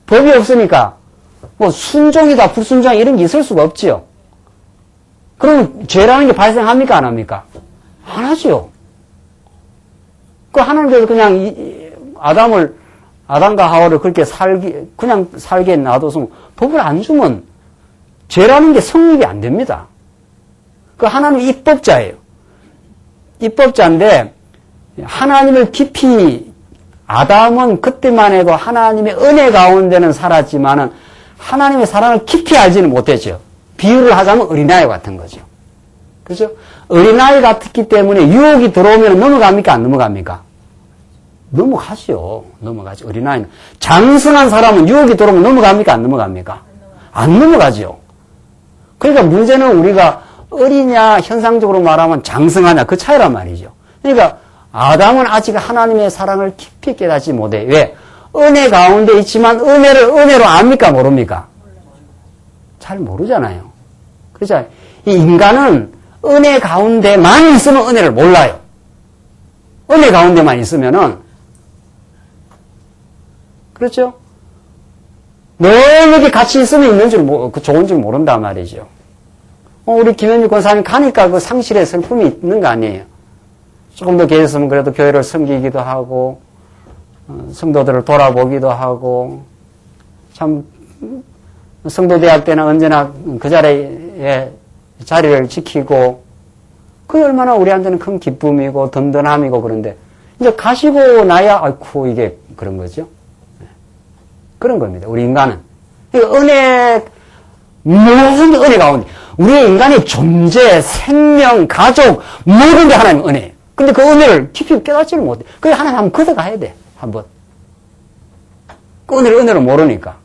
법이 없으니까 뭐 순종이다 불순종 이런 게 있을 수가 없지요. 그럼 죄라는 게 발생합니까? 안 합니까? 안 하죠. 그 하나님께서 그냥 아담과 하와를 그렇게 그냥 살게 놔둬서 법을 안 주면 죄라는 게 성립이 안 됩니다. 그 하나님이 입법자예요. 입법자인데 하나님을 깊이 아담은 그때만 해도 하나님의 은혜 가운데는 살았지만은 하나님의 사랑을 깊이 알지는 못했죠. 비유를 하자면 어린아이 같은 거죠. 그렇죠? 어린아이 같기 때문에 유혹이 들어오면 넘어갑니까? 안 넘어갑니까? 넘어가죠. 넘어가죠. 어린아이는. 장성한 사람은 유혹이 들어오면 넘어갑니까? 안 넘어갑니까? 안 넘어가죠. 그러니까 문제는 우리가 어리냐, 현상적으로 말하면 장성하냐, 그 차이란 말이죠. 그러니까 아담은 아직 하나님의 사랑을 깊이 깨닫지 못해. 왜? 은혜 가운데 있지만 은혜를 은혜로 압니까? 모릅니까? 잘 모르잖아요. 그렇죠? 이 인간은 은혜 가운데만 있으면 은혜를 몰라요. 은혜 가운데만 있으면은, 그렇죠? 늘 여기 같이 있으면 있는 줄, 좋은 줄 모른단 말이죠. 우리 김현주 권사님 가니까 그 상실의 슬픔이 있는 거 아니에요. 조금 더 계셨으면 그래도 교회를 섬기기도 하고, 성도들을 돌아보기도 하고, 참, 성도대학 때는 언제나 그 자리를 지키고, 그게 얼마나 우리한테는 큰 기쁨이고, 든든함이고, 그런데, 이제 가시고 나야, 아이쿠, 이게 그런 거죠. 그런 겁니다. 우리 인간은. 은혜, 모든 은혜 가운데, 우리 인간의 존재, 생명, 가족, 모든 게 하나님 은혜예요. 근데 그 은혜를 깊이 깨닫지를 못해. 그래서 하나님 한번 걷어가야 돼, 한번. 그 은혜를 모르니까.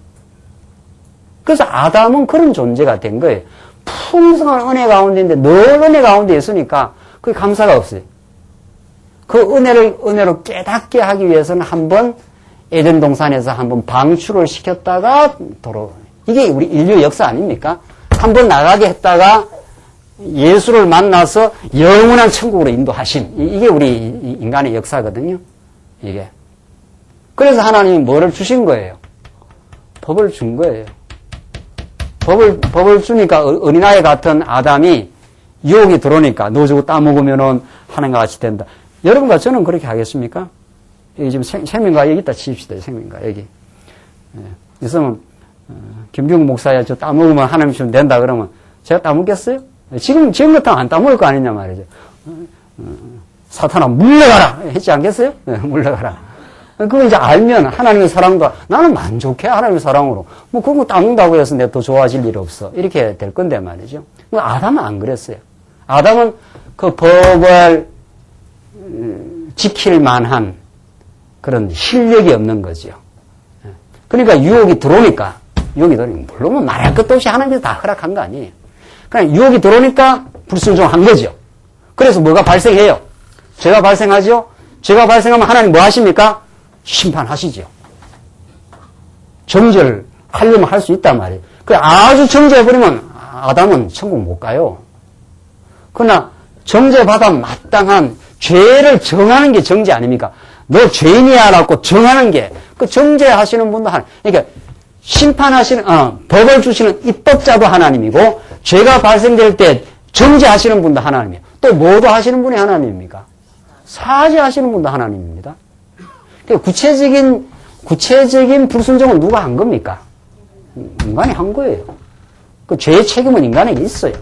그래서 아담은 그런 존재가 된 거예요. 풍성한 은혜 가운데 있는데 늘 은혜 가운데 있으니까 그게 감사가 없어요. 그 은혜로 깨닫게 하기 위해서는 한번 에덴 동산에서 한번 방출을 시켰다가 이게 우리 인류 역사 아닙니까? 한번 나가게 했다가 예수를 만나서 영원한 천국으로 인도하심. 이게 우리 인간의 역사거든요. 이게. 그래서 하나님이 뭐를 주신 거예요? 법을 준 거예요. 법을 주니까 어린아이 같은 아담이 유혹이 들어오니까 너 저거 따먹으면은 하나님과 같이 된다. 여러분과 저는 그렇게 하겠습니까? 여기 지금 생명과 여기 있다 치십시다. 생명과 여기. 그래서 김병국 목사야 저 따먹으면 하나님 주면 된다 그러면 제가 따먹겠어요? 지금 같으면 안 따먹을 거 아니냐 말이죠. 사탄아 물러가라 했지 않겠어요? 물러가라. 그거 이제 알면 하나님의 사랑도 나는 만족해 하나님의 사랑으로 뭐 그런 거 따먹는다고 해서 내가 더 좋아질 일 없어 이렇게 될 건데 말이죠. 아담은 안 그랬어요. 아담은 그 법을 지킬 만한 그런 실력이 없는 거죠. 그러니까 유혹이 들어오니까 물론 말할 것도 없이 하나님께서 다 허락한 거 아니에요. 그냥 유혹이 들어오니까 불순종한 거죠. 그래서 뭐가 발생해요? 죄가 발생하죠. 죄가 발생하면 하나님 뭐 하십니까? 심판하시죠. 정죄하려면 할 수 있단 말이에요. 아주 정죄해버리면 아담은 천국 못 가요. 그러나 정죄받아 마땅한 죄를 정하는 게 정죄 아닙니까? 너 죄인이야 라고 정하는 게 그 정죄하시는 분도 그러니까 심판하시는 법을 주시는 입법자도 하나님이고 죄가 발생될 때 정죄하시는 분도 하나님이에요. 또 뭐도 하시는 분이 하나님입니까? 사죄하시는 분도 하나님입니다. 구체적인 불순종은 누가 한 겁니까? 인간이 한 거예요. 그 죄의 책임은 인간에게 있어요.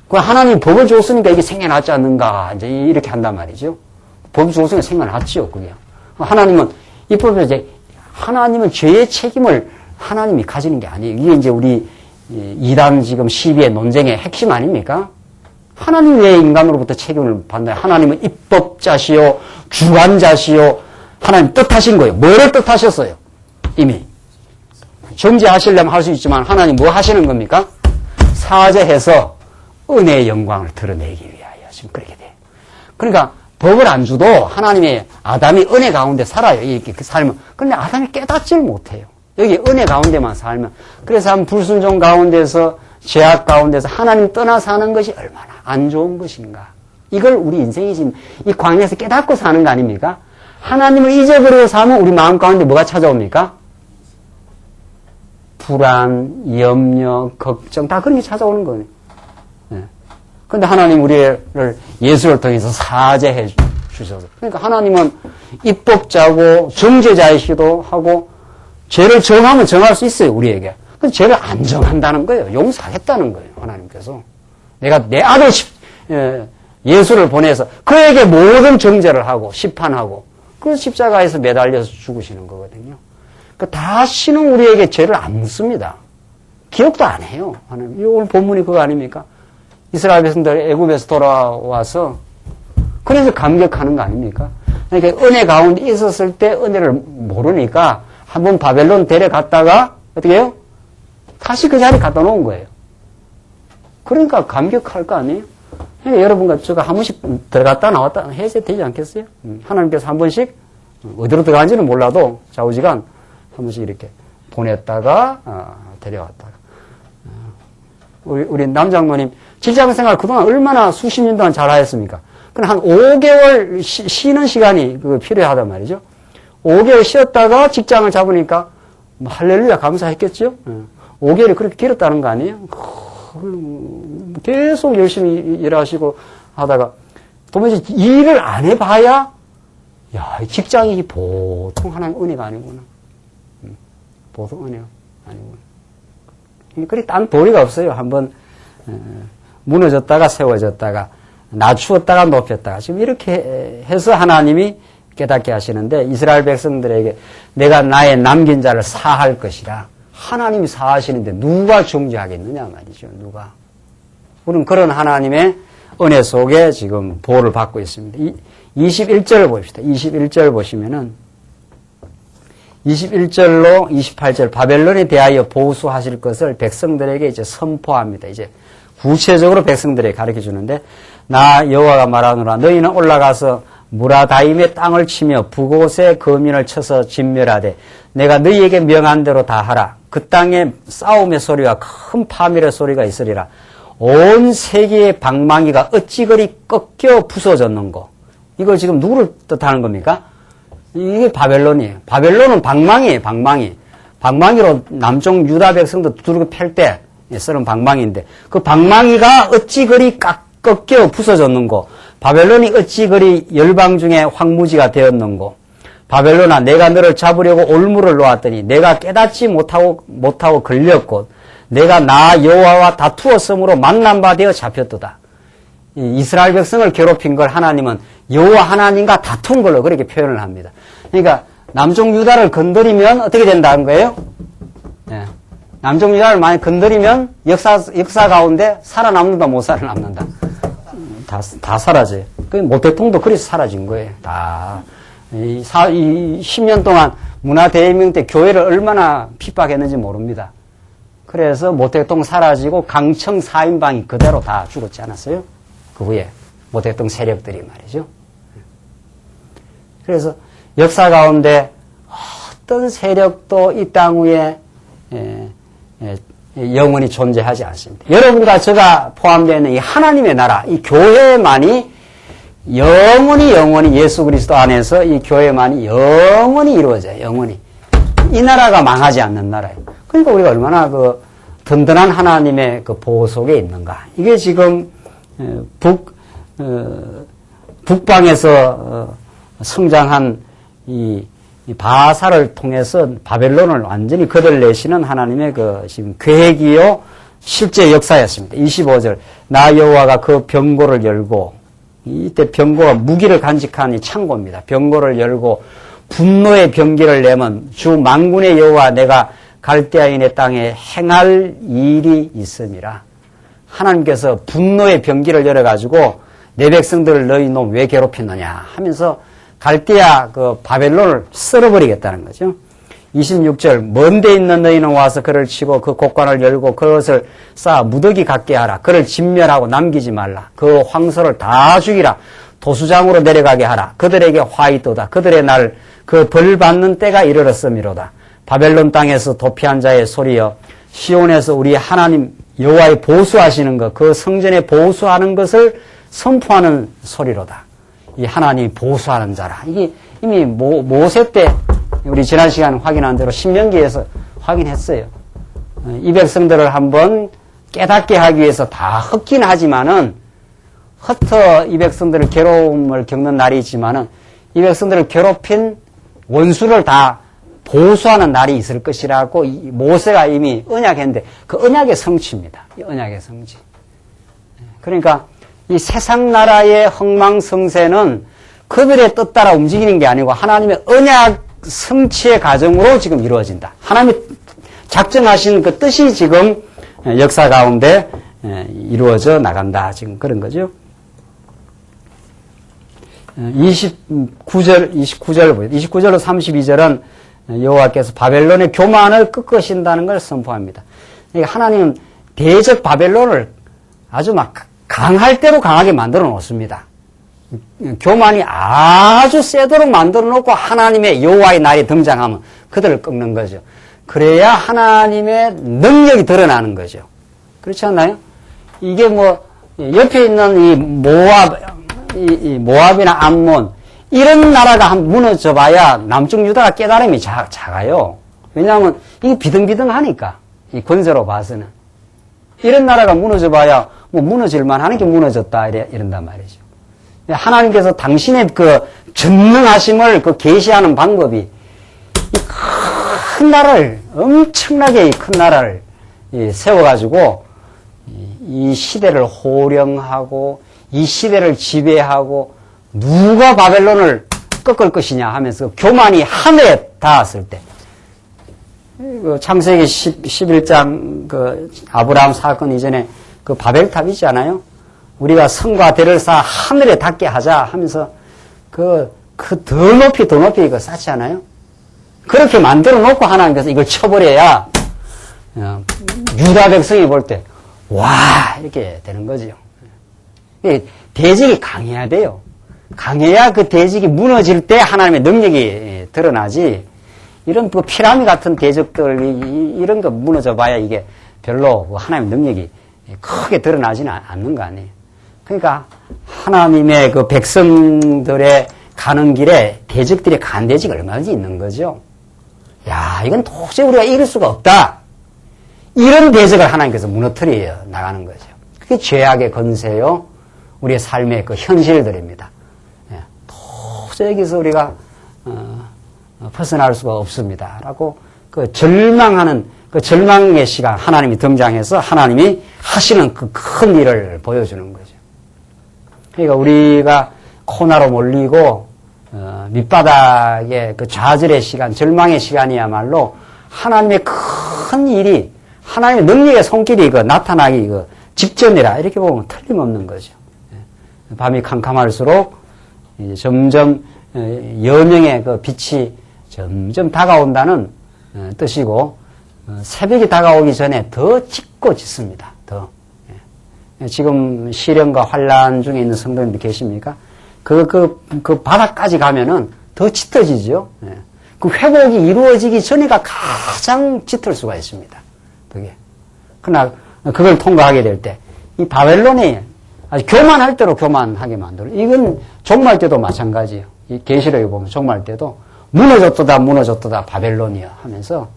그 하나님이 법을 줬으니까 이게 생겨났지 않는가 이제 이렇게 한단 말이죠. 법을 줬으니까 생겨났지요, 그게. 하나님은 입법에서 이제 하나님은 죄의 책임을 하나님이 가지는 게 아니에요. 이게 이제 우리 이단 지금 시비의 논쟁의 핵심 아닙니까? 하나님 왜 인간으로부터 책임을 받나요? 하나님은 입법자시요, 주관자시요, 하나님 뜻하신 거예요. 뭐를 뜻하셨어요? 이미. 정죄하시려면 할 수 있지만 하나님 뭐 하시는 겁니까? 사죄해서 은혜의 영광을 드러내기 위하여 지금 그렇게 돼요. 그러니까 법을 안 주도 하나님의 아담이 은혜 가운데 살아요. 이렇게 살면. 그런데 아담이 깨닫지를 못해요. 여기 은혜 가운데만 살면. 그래서 한 불순종 가운데서 죄악 가운데서 하나님 떠나 사는 것이 얼마나 안 좋은 것인가. 이걸 우리 인생이 지금 이 광야에서 깨닫고 사는 거 아닙니까? 하나님을 잊어버리고 사면 우리 마음 가운데 뭐가 찾아옵니까? 불안, 염려, 걱정 다 그런 게 찾아오는 거예요. 그런데 하나님 우리를 예수를 통해서 사죄해 주셔서 그러니까 하나님은 입법자고 정죄자이시기도 하고 죄를 정하면 정할 수 있어요. 우리에게. 근데 죄를 안 정한다는 거예요. 용서하겠다는 거예요. 하나님께서. 내가 내 아들 예수를 보내서 그에게 모든 정죄를 하고 심판하고 그 십자가에서 매달려서 죽으시는 거거든요. 그러니까 다시는 우리에게 죄를 안 묻습니다. 기억도 안 해요. 하나님. 오늘 본문이 그거 아닙니까? 이스라엘 백성들 애굽에서 돌아와서 그래서 감격하는 거 아닙니까? 그러니까 은혜 가운데 있었을 때 은혜를 모르니까 한번 바벨론 데려갔다가 어떻게 해요? 다시 그 자리에 갖다 놓은 거예요. 그러니까 감격할 거 아니에요? 그러니까 여러분과 제가 한 번씩 들어갔다 나왔다 해야 되지 않겠어요? 하나님께서 한 번씩 어디로 들어간지는 몰라도 좌우지간 한 번씩 이렇게 보냈다가 데려왔다가 우리 남장모님 직장 생활 그동안 얼마나 수십 년 동안 잘하였습니까? 그럼 한 5개월 쉬는 시간이 필요하단 말이죠. 5개월 쉬었다가 직장을 잡으니까 뭐 할렐루야 감사했겠죠? 5개월이 그렇게 길었다는 거 아니에요? 계속 열심히 일하시고 하다가 도무지 일을 안 해봐야 야, 직장이 보통 하나의 은혜가 아니구나. 보통 은혜가 아니구나. 그리 딴 도리가 없어요. 한번 무너졌다가 세워졌다가 낮추었다가 높였다가 지금 이렇게 해서 하나님이 깨닫게 하시는데 이스라엘 백성들에게 내가 나의 남긴 자를 사할 것이라. 하나님이 사하시는데 누가 중지하겠느냐 말이죠. 누가. 우리는 그런 하나님의 은혜 속에 지금 보호를 받고 있습니다. 21절 봅시다. 21절 보시면은 21절로 28절 바벨론에 대하여 보수하실 것을 백성들에게 이제 선포합니다. 이제 구체적으로 백성들에게 가르쳐 주는데 나 여호와가 말하노라 너희는 올라가서 무라다임의 땅을 치며 북곳의 거민을 쳐서 진멸하되 내가 너희에게 명한 대로 다 하라. 그 땅에 싸움의 소리와 큰 파멸의 소리가 있으리라. 온 세계의 방망이가 어찌 그리 꺾여 부서졌는고. 이거 지금 누구를 뜻하는 겁니까? 이게 바벨론이에요. 바벨론은 방망이에요. 방망이. 방망이로 남쪽 유다 백성도 두들겨 팰 때 쓰는 방망이인데 그 방망이가 어찌 그리 꺾여 부서졌는고. 바벨론이 어찌 그리 열방 중에 황무지가 되었는고. 바벨론아 내가 너를 잡으려고 올무를 놓았더니 내가 깨닫지 못하고 걸렸고 내가 나 여호와와 다투었으므로 만난 바 되어 잡혔도다. 이스라엘 백성을 괴롭힌 걸 하나님은 여호와 하나님과 다툰 걸로 그렇게 표현을 합니다. 그러니까 남쪽 유다를 건드리면 어떻게 된다는 거예요? 예. 남쪽 유다를 많이 건드리면 역사 가운데 살아남는다 못 살아남는다. 다 사라져요. 그 모태통도 그래서 사라진 거예요. 다. 이 10년 동안 문화대혁명 때 교회를 얼마나 핍박했는지 모릅니다. 그래서 모택동 사라지고 강청 4인방이 그대로 다 죽었지 않았어요? 그 후에 모택동 세력들이 말이죠. 그래서 역사 가운데 어떤 세력도 이 땅 위에 영원히 존재하지 않습니다. 여러분과 제가 포함되어 있는 이 하나님의 나라, 이 교회만이 영원히 예수 그리스도 안에서 이 교회만이 영원히 이루어져요. 영원히. 이 나라가 망하지 않는 나라예요. 그러니까 우리가 얼마나 그 든든한 하나님의 그 보호 속에 있는가. 이게 지금 북방에서 성장한 이 바사를 통해서 바벨론을 완전히 거들내시는 하나님의 그 지금 계획이요 실제 역사였습니다. 25절 나 여호와가 그 병고를 열고 이때 병고가 무기를 간직한 이 창고입니다. 병고를 열고 분노의 병기를 내면 주 만군의 여호와 내가 갈대아인의 땅에 행할 일이 있음이라. 하나님께서 분노의 병기를 열어가지고 내 백성들을 너희 놈 왜 괴롭혔느냐 하면서 갈대아 그 바벨론을 쓸어버리겠다는 거죠. 26절 먼데 있는 너희는 와서 그를 치고 그 곡관을 열고 그것을 쌓아 무더기 갖게 하라. 그를 진멸하고 남기지 말라. 그 황소를 다 죽이라. 도수장으로 내려가게 하라. 그들에게 화 있도다. 그들의 날 그 벌 받는 때가 이르렀음이로다. 바벨론 땅에서 도피한 자의 소리여 시온에서 우리 하나님 여호와의 보수하시는 것, 그 성전에 보수하는 것을 선포하는 소리로다. 이 하나님이 보수하는 자라. 이게 이미 모세 때 우리 지난 시간 확인한 대로 신명기에서 확인했어요. 이 백성들을 한번 깨닫게 하기 위해서 다 헛긴 하지만은 흩어 이 백성들을 괴로움을 겪는 날이 있지만은 이 백성들을 괴롭힌 원수를 다 보수하는 날이 있을 것이라고 모세가 이미 언약했는데 그 언약의 성취입니다. 이 언약의 성취. 그러니까 이 세상 나라의 흥망성쇠는 그들의 뜻 따라 움직이는 게 아니고 하나님의 언약 성취의 과정으로 지금 이루어진다. 하나님이 작정하신 그 뜻이 지금 역사 가운데 이루어져 나간다. 지금 그런 거죠. 29절로 32절은 여호와께서 바벨론의 교만을 꺾으신다는 걸 선포합니다. 그러니까 하나님은 대적 바벨론을 아주 막 강할 대로 강하게 만들어 놓습니다. 교만이 아주 세도록 만들어 놓고 하나님의 여호와의 날이 등장하면 그들을 꺾는 거죠. 그래야 하나님의 능력이 드러나는 거죠. 그렇지 않나요? 이게 뭐 옆에 있는 이 모압이나 암몬 이런 나라가 무너져 봐야 남쪽 유다가 깨달음이 작아요. 왜냐하면 이게 비등비등하니까 이 권세로 봐서는 이런 나라가 무너져 봐야 뭐 무너질만 하는 게 무너졌다 이런단 말이죠. 하나님께서 당신의 그 전능하심을 그 계시하는 방법이 이 큰 나라를 엄청나게 이 큰 나라를 세워가지고 이 시대를 호령하고 이 시대를 지배하고 누가 바벨론을 꺾을 것이냐 하면서 교만이 하늘에 닿았을 때, 창세기 11장 그 아브라함 사건 이전에 그 바벨탑 있잖아요. 우리가 성과 대를 쌓아 하늘에 닿게 하자 하면서 더 높이 이거 쌓잖아요. 그렇게 만들어 놓고 하나님께서 이걸 쳐버려야 유다 백성이 볼 때 와 이렇게 되는 거죠. 대적이 강해야 돼요. 강해야 그 대적이 무너질 때 하나님의 능력이 드러나지. 이런 그 피라미 같은 대적들 이런 거 무너져 봐야 이게 별로 하나님의 능력이 크게 드러나지는 않는 거 아니에요. 그러니까 하나님의 그 백성들의 가는 길에 대적들이 간대지가 얼마든지 있는 거죠. 야, 이건 도저히 우리가 이길 수가 없다. 이런 대적을 하나님께서 무너뜨려 나가는 거죠. 그게 죄악의 건세요. 우리의 삶의 그 현실들입니다. 도저히 여기서 우리가 벗어날 수가 없습니다. 라고 그 절망하는 그 절망의 시간 하나님이 등장해서 하나님이 하시는 그 큰 일을 보여주는 거죠. 그러니까 우리가 코너로 몰리고 밑바닥의 그 좌절의 시간, 절망의 시간이야말로 하나님의 큰 일이 하나님의 능력의 손길이 나타나기 직전이라 이렇게 보면 틀림없는 거죠. 밤이 캄캄할수록 이제 점점 여명의 그 빛이 점점 다가온다는 뜻이고 새벽이 다가오기 전에 더 짙고 짙습니다. 더. 지금 시련과 환란 중에 있는 성도님들 계십니까? 그 바닥까지 가면은 더 짙어지죠. 그 회복이 이루어지기 전에가 가장 짙을 수가 있습니다. 그게. 그러나 그걸 통과하게 될 때, 이 바벨론이 아주 교만할 대로 교만하게 만들어. 이건 종말 때도 마찬가지예요. 이 계시록에 보면 종말 때도 무너졌도다 바벨론이야 하면서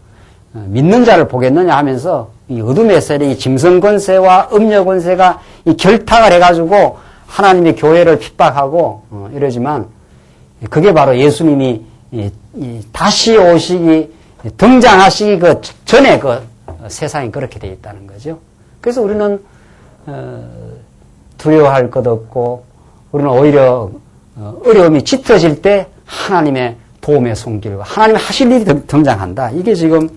믿는 자를 보겠느냐 하면서 이 어둠의 세력이 짐승 권세와 음녀 권세가 이 결탁을 해가지고 하나님의 교회를 핍박하고 이러지만 그게 바로 예수님이 다시 오시기 등장하시기 그 전에 그 세상이 그렇게 돼 있다는 거죠. 그래서 우리는 두려워할 것 없고 우리는 오히려 어려움이 짙어질 때 하나님의 도움의 손길과 하나님의 하실 일이 등장한다. 이게 지금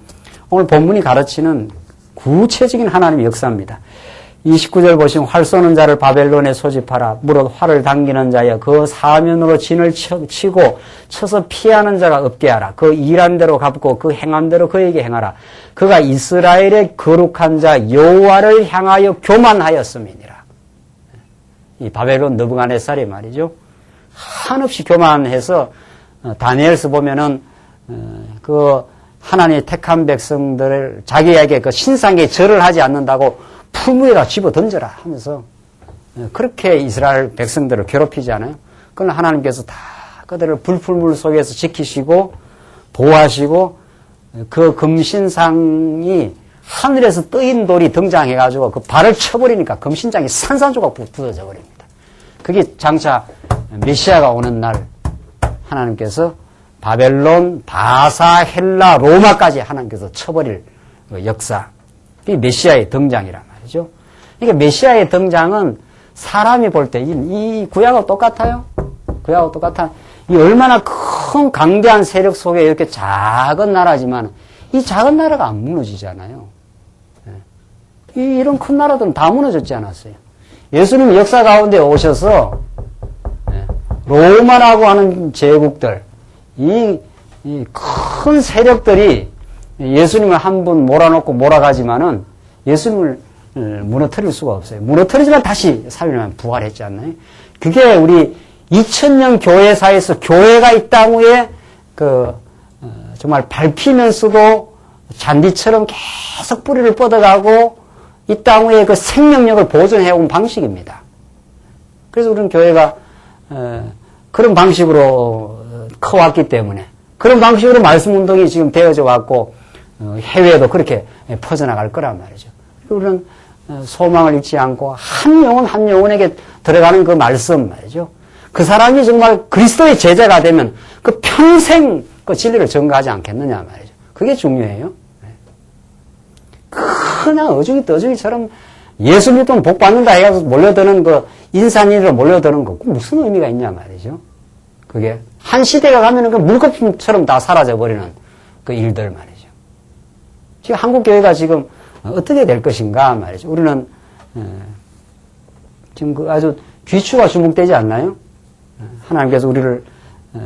오늘 본문이 가르치는 구체적인 하나님의 역사입니다. 29절 보시면 활 쏘는 자를 바벨론에 소집하라. 무릇 활을 당기는 자여 그 사면으로 진을 치고 쳐서 피하는 자가 없게 하라. 그 일한 대로 갚고 그 행한 대로 그에게 행하라. 그가 이스라엘의 거룩한 자 여호와를 향하여 교만하였음이니라. 이 바벨론 느부갓네살이 말이죠. 한없이 교만해서 다니엘서 보면은 그 하나님의 택한 백성들을 자기에게 그 신상에 절을 하지 않는다고 풀무에다 집어 던져라 하면서 그렇게 이스라엘 백성들을 괴롭히잖아요. 그러나 하나님께서 다 그들을 불풀물 속에서 지키시고 보호하시고 그 금신상이 하늘에서 뜨인 돌이 등장해가지고 그 발을 쳐버리니까 금신장이 산산조각 부서져 버립니다. 그게 장차 메시아가 오는 날 하나님께서 바벨론, 바사, 헬라, 로마까지 하나님께서 쳐버릴 역사. 그게 메시아의 등장이란 말이죠. 그러니까 메시아의 등장은 사람이 볼 때 이 구약하고 똑같아요. 구약하고 똑같아. 이 얼마나 큰 강대한 세력 속에 이렇게 작은 나라지만 이 작은 나라가 안 무너지잖아요. 이런 큰 나라들은 다 무너졌지 않았어요. 예수님 역사 가운데 오셔서 로마라고 하는 제국들, 이 큰 세력들이 예수님을 한 분 몰아놓고 몰아가지만은 예수님을 무너뜨릴 수가 없어요. 무너뜨리지만 다시 살려면 부활했지 않나요? 그게 우리 2000년 교회사에서 교회가 이 땅 위에 정말 밟히면서도 잔디처럼 계속 뿌리를 뻗어가고 이 땅 위에 그 생명력을 보존해온 방식입니다. 그래서 우리는 교회가 그런 방식으로 커왔기 때문에 그런 방식으로 말씀 운동이 지금 되어져 왔고 해외에도 그렇게 퍼져나갈 거란 말이죠. 우리는 소망을 잃지 않고 한 영혼 한 영혼에게 들어가는 그 말씀 말이죠. 그 사람이 정말 그리스도의 제자가 되면 그 평생 그 진리를 전가하지 않겠느냐 말이죠. 그게 중요해요. 그냥 어중이 떠중이처럼 예수 믿으면 복 받는다 해가지고 몰려드는 그 인산인으로 몰려드는 거 무슨 의미가 있냐 말이죠. 그게 한 시대가 가면은 그 물거품처럼 다 사라져버리는 그 일들 말이죠. 지금 한국교회가 지금 어떻게 될 것인가 말이죠. 우리는 지금 그 아주 귀추가 주목되지 않나요? 하나님께서 우리를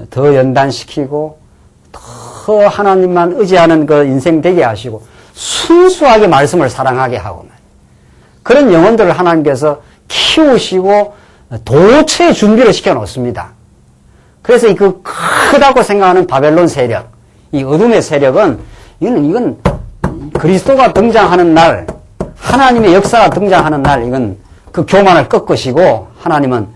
더 연단시키고 더 하나님만 의지하는 그 인생 되게 하시고 순수하게 말씀을 사랑하게 하고 그런 영혼들을 하나님께서 키우시고 도처에 준비를 시켜 놓습니다. 그래서 그 크다고 생각하는 바벨론 세력, 이 어둠의 세력은 이건 그리스도가 등장하는 날, 하나님의 역사가 등장하는 날, 이건 그 교만을 꺾으시고 하나님은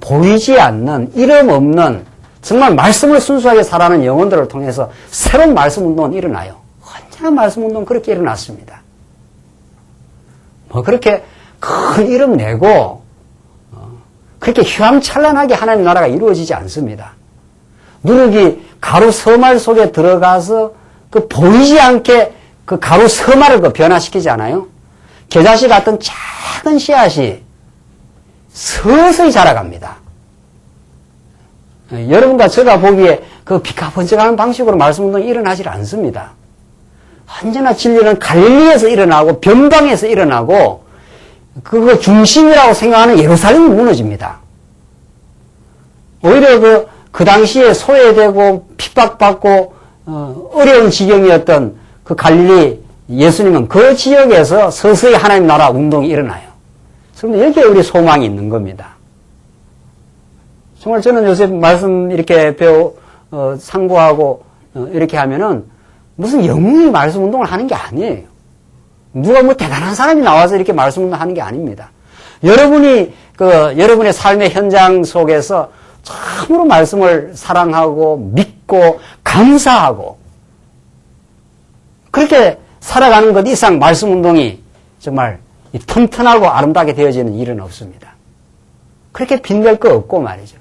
보이지 않는 이름 없는 정말 말씀을 순수하게 살아가는 영혼들을 통해서 새로운 말씀 운동은 일어나요. 언제나 말씀 운동은 그렇게 일어났습니다. 뭐 그렇게 큰 이름 내고 그렇게 휘황찬란하게 하나님 나라가 이루어지지 않습니다. 누룩이 가루 서말 속에 들어가서 그 보이지 않게 그 가루 서말을 그 변화시키지 않아요? 겨자씨 같은 작은 씨앗이 서서히 자라갑니다. 여러분과 제가 보기에 그 비카번쩍하는 방식으로 말씀 운동이 일어나질 않습니다. 언제나 진리는 갈릴리에서 일어나고 변방에서 일어나고 그거 중심이라고 생각하는 예루살렘이 무너집니다. 오히려 그 당시에 소외되고 핍박받고 어려운 지경이었던 그 갈릴리 예수님은 그 지역에서 서서히 하나님 나라 운동이 일어나요. 그런데 여기에 우리 소망이 있는 겁니다. 정말 저는 요새 말씀 이렇게 상고하고 이렇게 하면은 무슨 영웅이 말씀 운동을 하는 게 아니에요. 누가 뭐 대단한 사람이 나와서 이렇게 말씀 운동을 하는 게 아닙니다. 여러분이 여러분의 삶의 현장 속에서 참으로 말씀을 사랑하고 믿고 감사하고 그렇게 살아가는 것 이상 말씀 운동이 정말 튼튼하고 아름답게 되어지는 일은 없습니다. 그렇게 빛낼 거 없고 말이죠.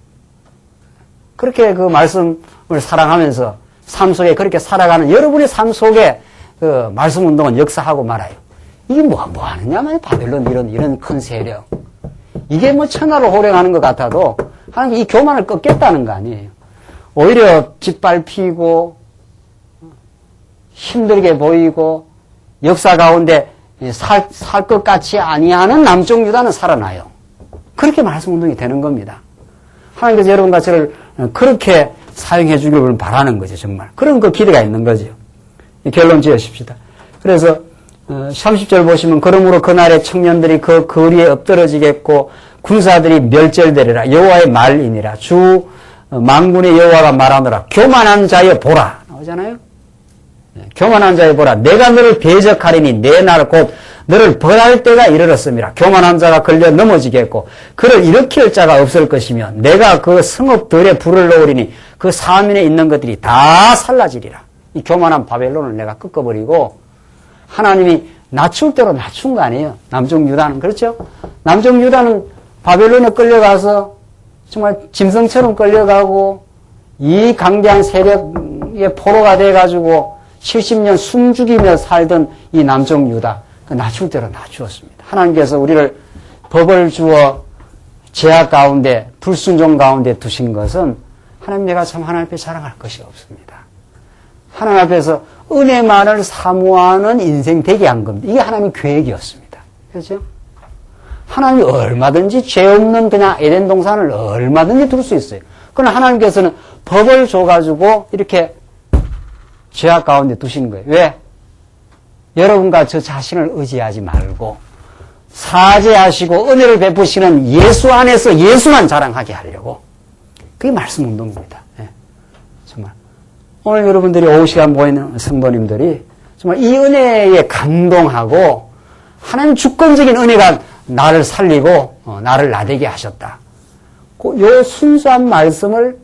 그렇게 그 말씀을 사랑하면서 삶 속에 그렇게 살아가는 여러분의 삶 속에 그 말씀 운동은 역사하고 말아요. 이게 뭐 하느냐면 바벨론 이런 큰 세력. 이게 뭐 천하로 호령하는 것 같아도 하나님 이 교만을 꺾겠다는 거 아니에요. 오히려 짓밟히고 힘들게 보이고 역사 가운데 살 것 같이 아니하는 남쪽 유다는 살아나요. 그렇게 말씀 운동이 되는 겁니다. 하나님께서 여러분과 저를 그렇게 사용해 주기를 바라는 거죠, 정말. 그런 그 기대가 있는 거죠. 결론 지으십시다. 그래서 30절 보시면 그러므로 그날에 청년들이 그 거리에 엎드러지겠고 군사들이 멸절되리라. 여호와의 말이니라. 주 만군의 여호와가 말하노라. 교만한 자여 보라. 나오잖아요. 교만한 자여 보라. 내가 너를 대적하리니 내 날 곧 너를 벌할 때가 이르렀음이라. 교만한 자가 걸려 넘어지겠고 그를 일으킬 자가 없을 것이며 내가 그 성읍들에 불을 놓으리니 그 사면에 있는 것들이 다 살라지리라. 이 교만한 바벨론을 내가 꺾어버리고 하나님이 낮출 대로 낮춘 거 아니에요. 남쪽 유다는. 그렇죠? 남쪽 유다는 바벨론에 끌려가서 정말 짐승처럼 끌려가고 이 강대한 세력의 포로가 돼가지고 70년 숨죽이며 살던 이 남쪽 유다. 낮출 대로 낮추었습니다. 하나님께서 우리를 법을 주어 제약 가운데 불순종 가운데 두신 것은 하나님 내가 참 하나님 앞에 자랑할 것이 없습니다. 하나님 앞에서 은혜만을 사모하는 인생 되게 한 겁니다. 이게 하나님 계획이었습니다. 그렇죠? 하나님이 얼마든지 죄 없는 그냥 에덴 동산을 얼마든지 둘 수 있어요. 그러나 하나님께서는 법을 줘가지고 이렇게 죄악 가운데 두신 거예요. 왜? 여러분과 저 자신을 의지하지 말고 사죄하시고 은혜를 베푸시는 예수 안에서 예수만 자랑하게 하려고. 그게 말씀 운동입니다. 네. 정말 오늘 여러분들이 오후 시간 보이는 성도님들이 정말 이 은혜에 감동하고 하나님 주권적인 은혜가 나를 살리고 나를 나되게 하셨다. 요 순수한 말씀을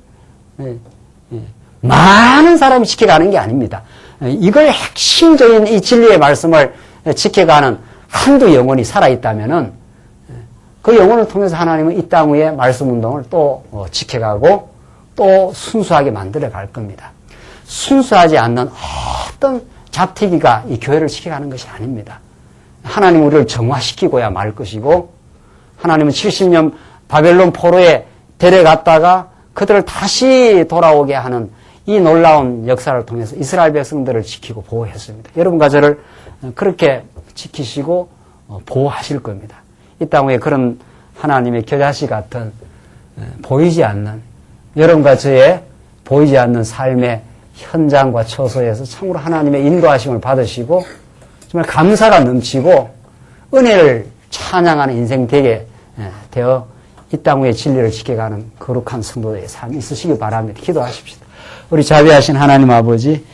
많은 사람이 지켜가는 게 아닙니다. 이걸 핵심적인 이 진리의 말씀을 지켜가는 한두 영혼이 살아있다면은 그 영혼을 통해서 하나님은 이 땅 위에 말씀 운동을 또 지켜가고 또 순수하게 만들어 갈 겁니다. 순수하지 않는 어떤 잡태기가 이 교회를 지켜가는 것이 아닙니다. 하나님 우리를 정화시키고야 말 것이고 하나님은 70년 바벨론 포로에 데려갔다가 그들을 다시 돌아오게 하는 이 놀라운 역사를 통해서 이스라엘 백성들을 지키고 보호했습니다. 여러분과 저를 그렇게 지키시고 보호하실 겁니다. 이 땅 위에 그런 하나님의 겨자씨 같은 보이지 않는, 여러분과 저의 보이지 않는 삶의 현장과 처소에서 참으로 하나님의 인도하심을 받으시고 정말 감사가 넘치고 은혜를 찬양하는 인생 되게 되어 이 땅 위에 진리를 지켜가는 거룩한 성도의 삶이 있으시기 바랍니다. 기도하십시다. 우리 자비하신 하나님 아버지,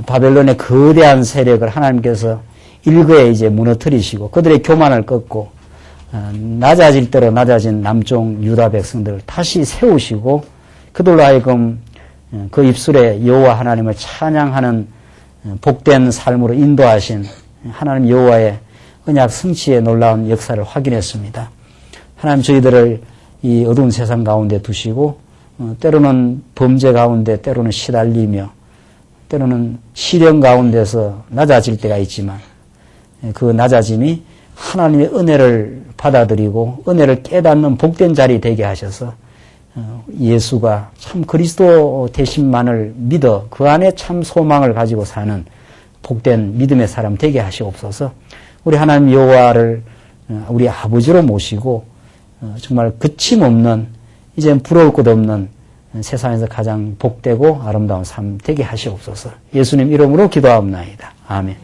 바벨론의 거대한 세력을 하나님께서 일거에 이제 무너뜨리시고 그들의 교만을 꺾고 낮아질 대로 낮아진 남쪽 유다 백성들을 다시 세우시고 그들로 하여금 그 입술에 여호와 하나님을 찬양하는 복된 삶으로 인도하신 하나님 여호와의 언약 성취의 놀라운 역사를 확인했습니다. 하나님 저희들을 이 어두운 세상 가운데 두시고 때로는 범죄 가운데 때로는 시달리며 때로는 시련 가운데서 낮아질 때가 있지만 그 낮아짐이 하나님의 은혜를 받아들이고 은혜를 깨닫는 복된 자리 되게 하셔서 예수가 참 그리스도 되심만을 믿어 그 안에 참 소망을 가지고 사는 복된 믿음의 사람 되게 하시옵소서. 우리 하나님 여호와를 우리 아버지로 모시고 정말 그침없는 이젠 부러울 것 없는 세상에서 가장 복되고 아름다운 삶 되게 하시옵소서. 예수님 이름으로 기도하옵나이다. 아멘.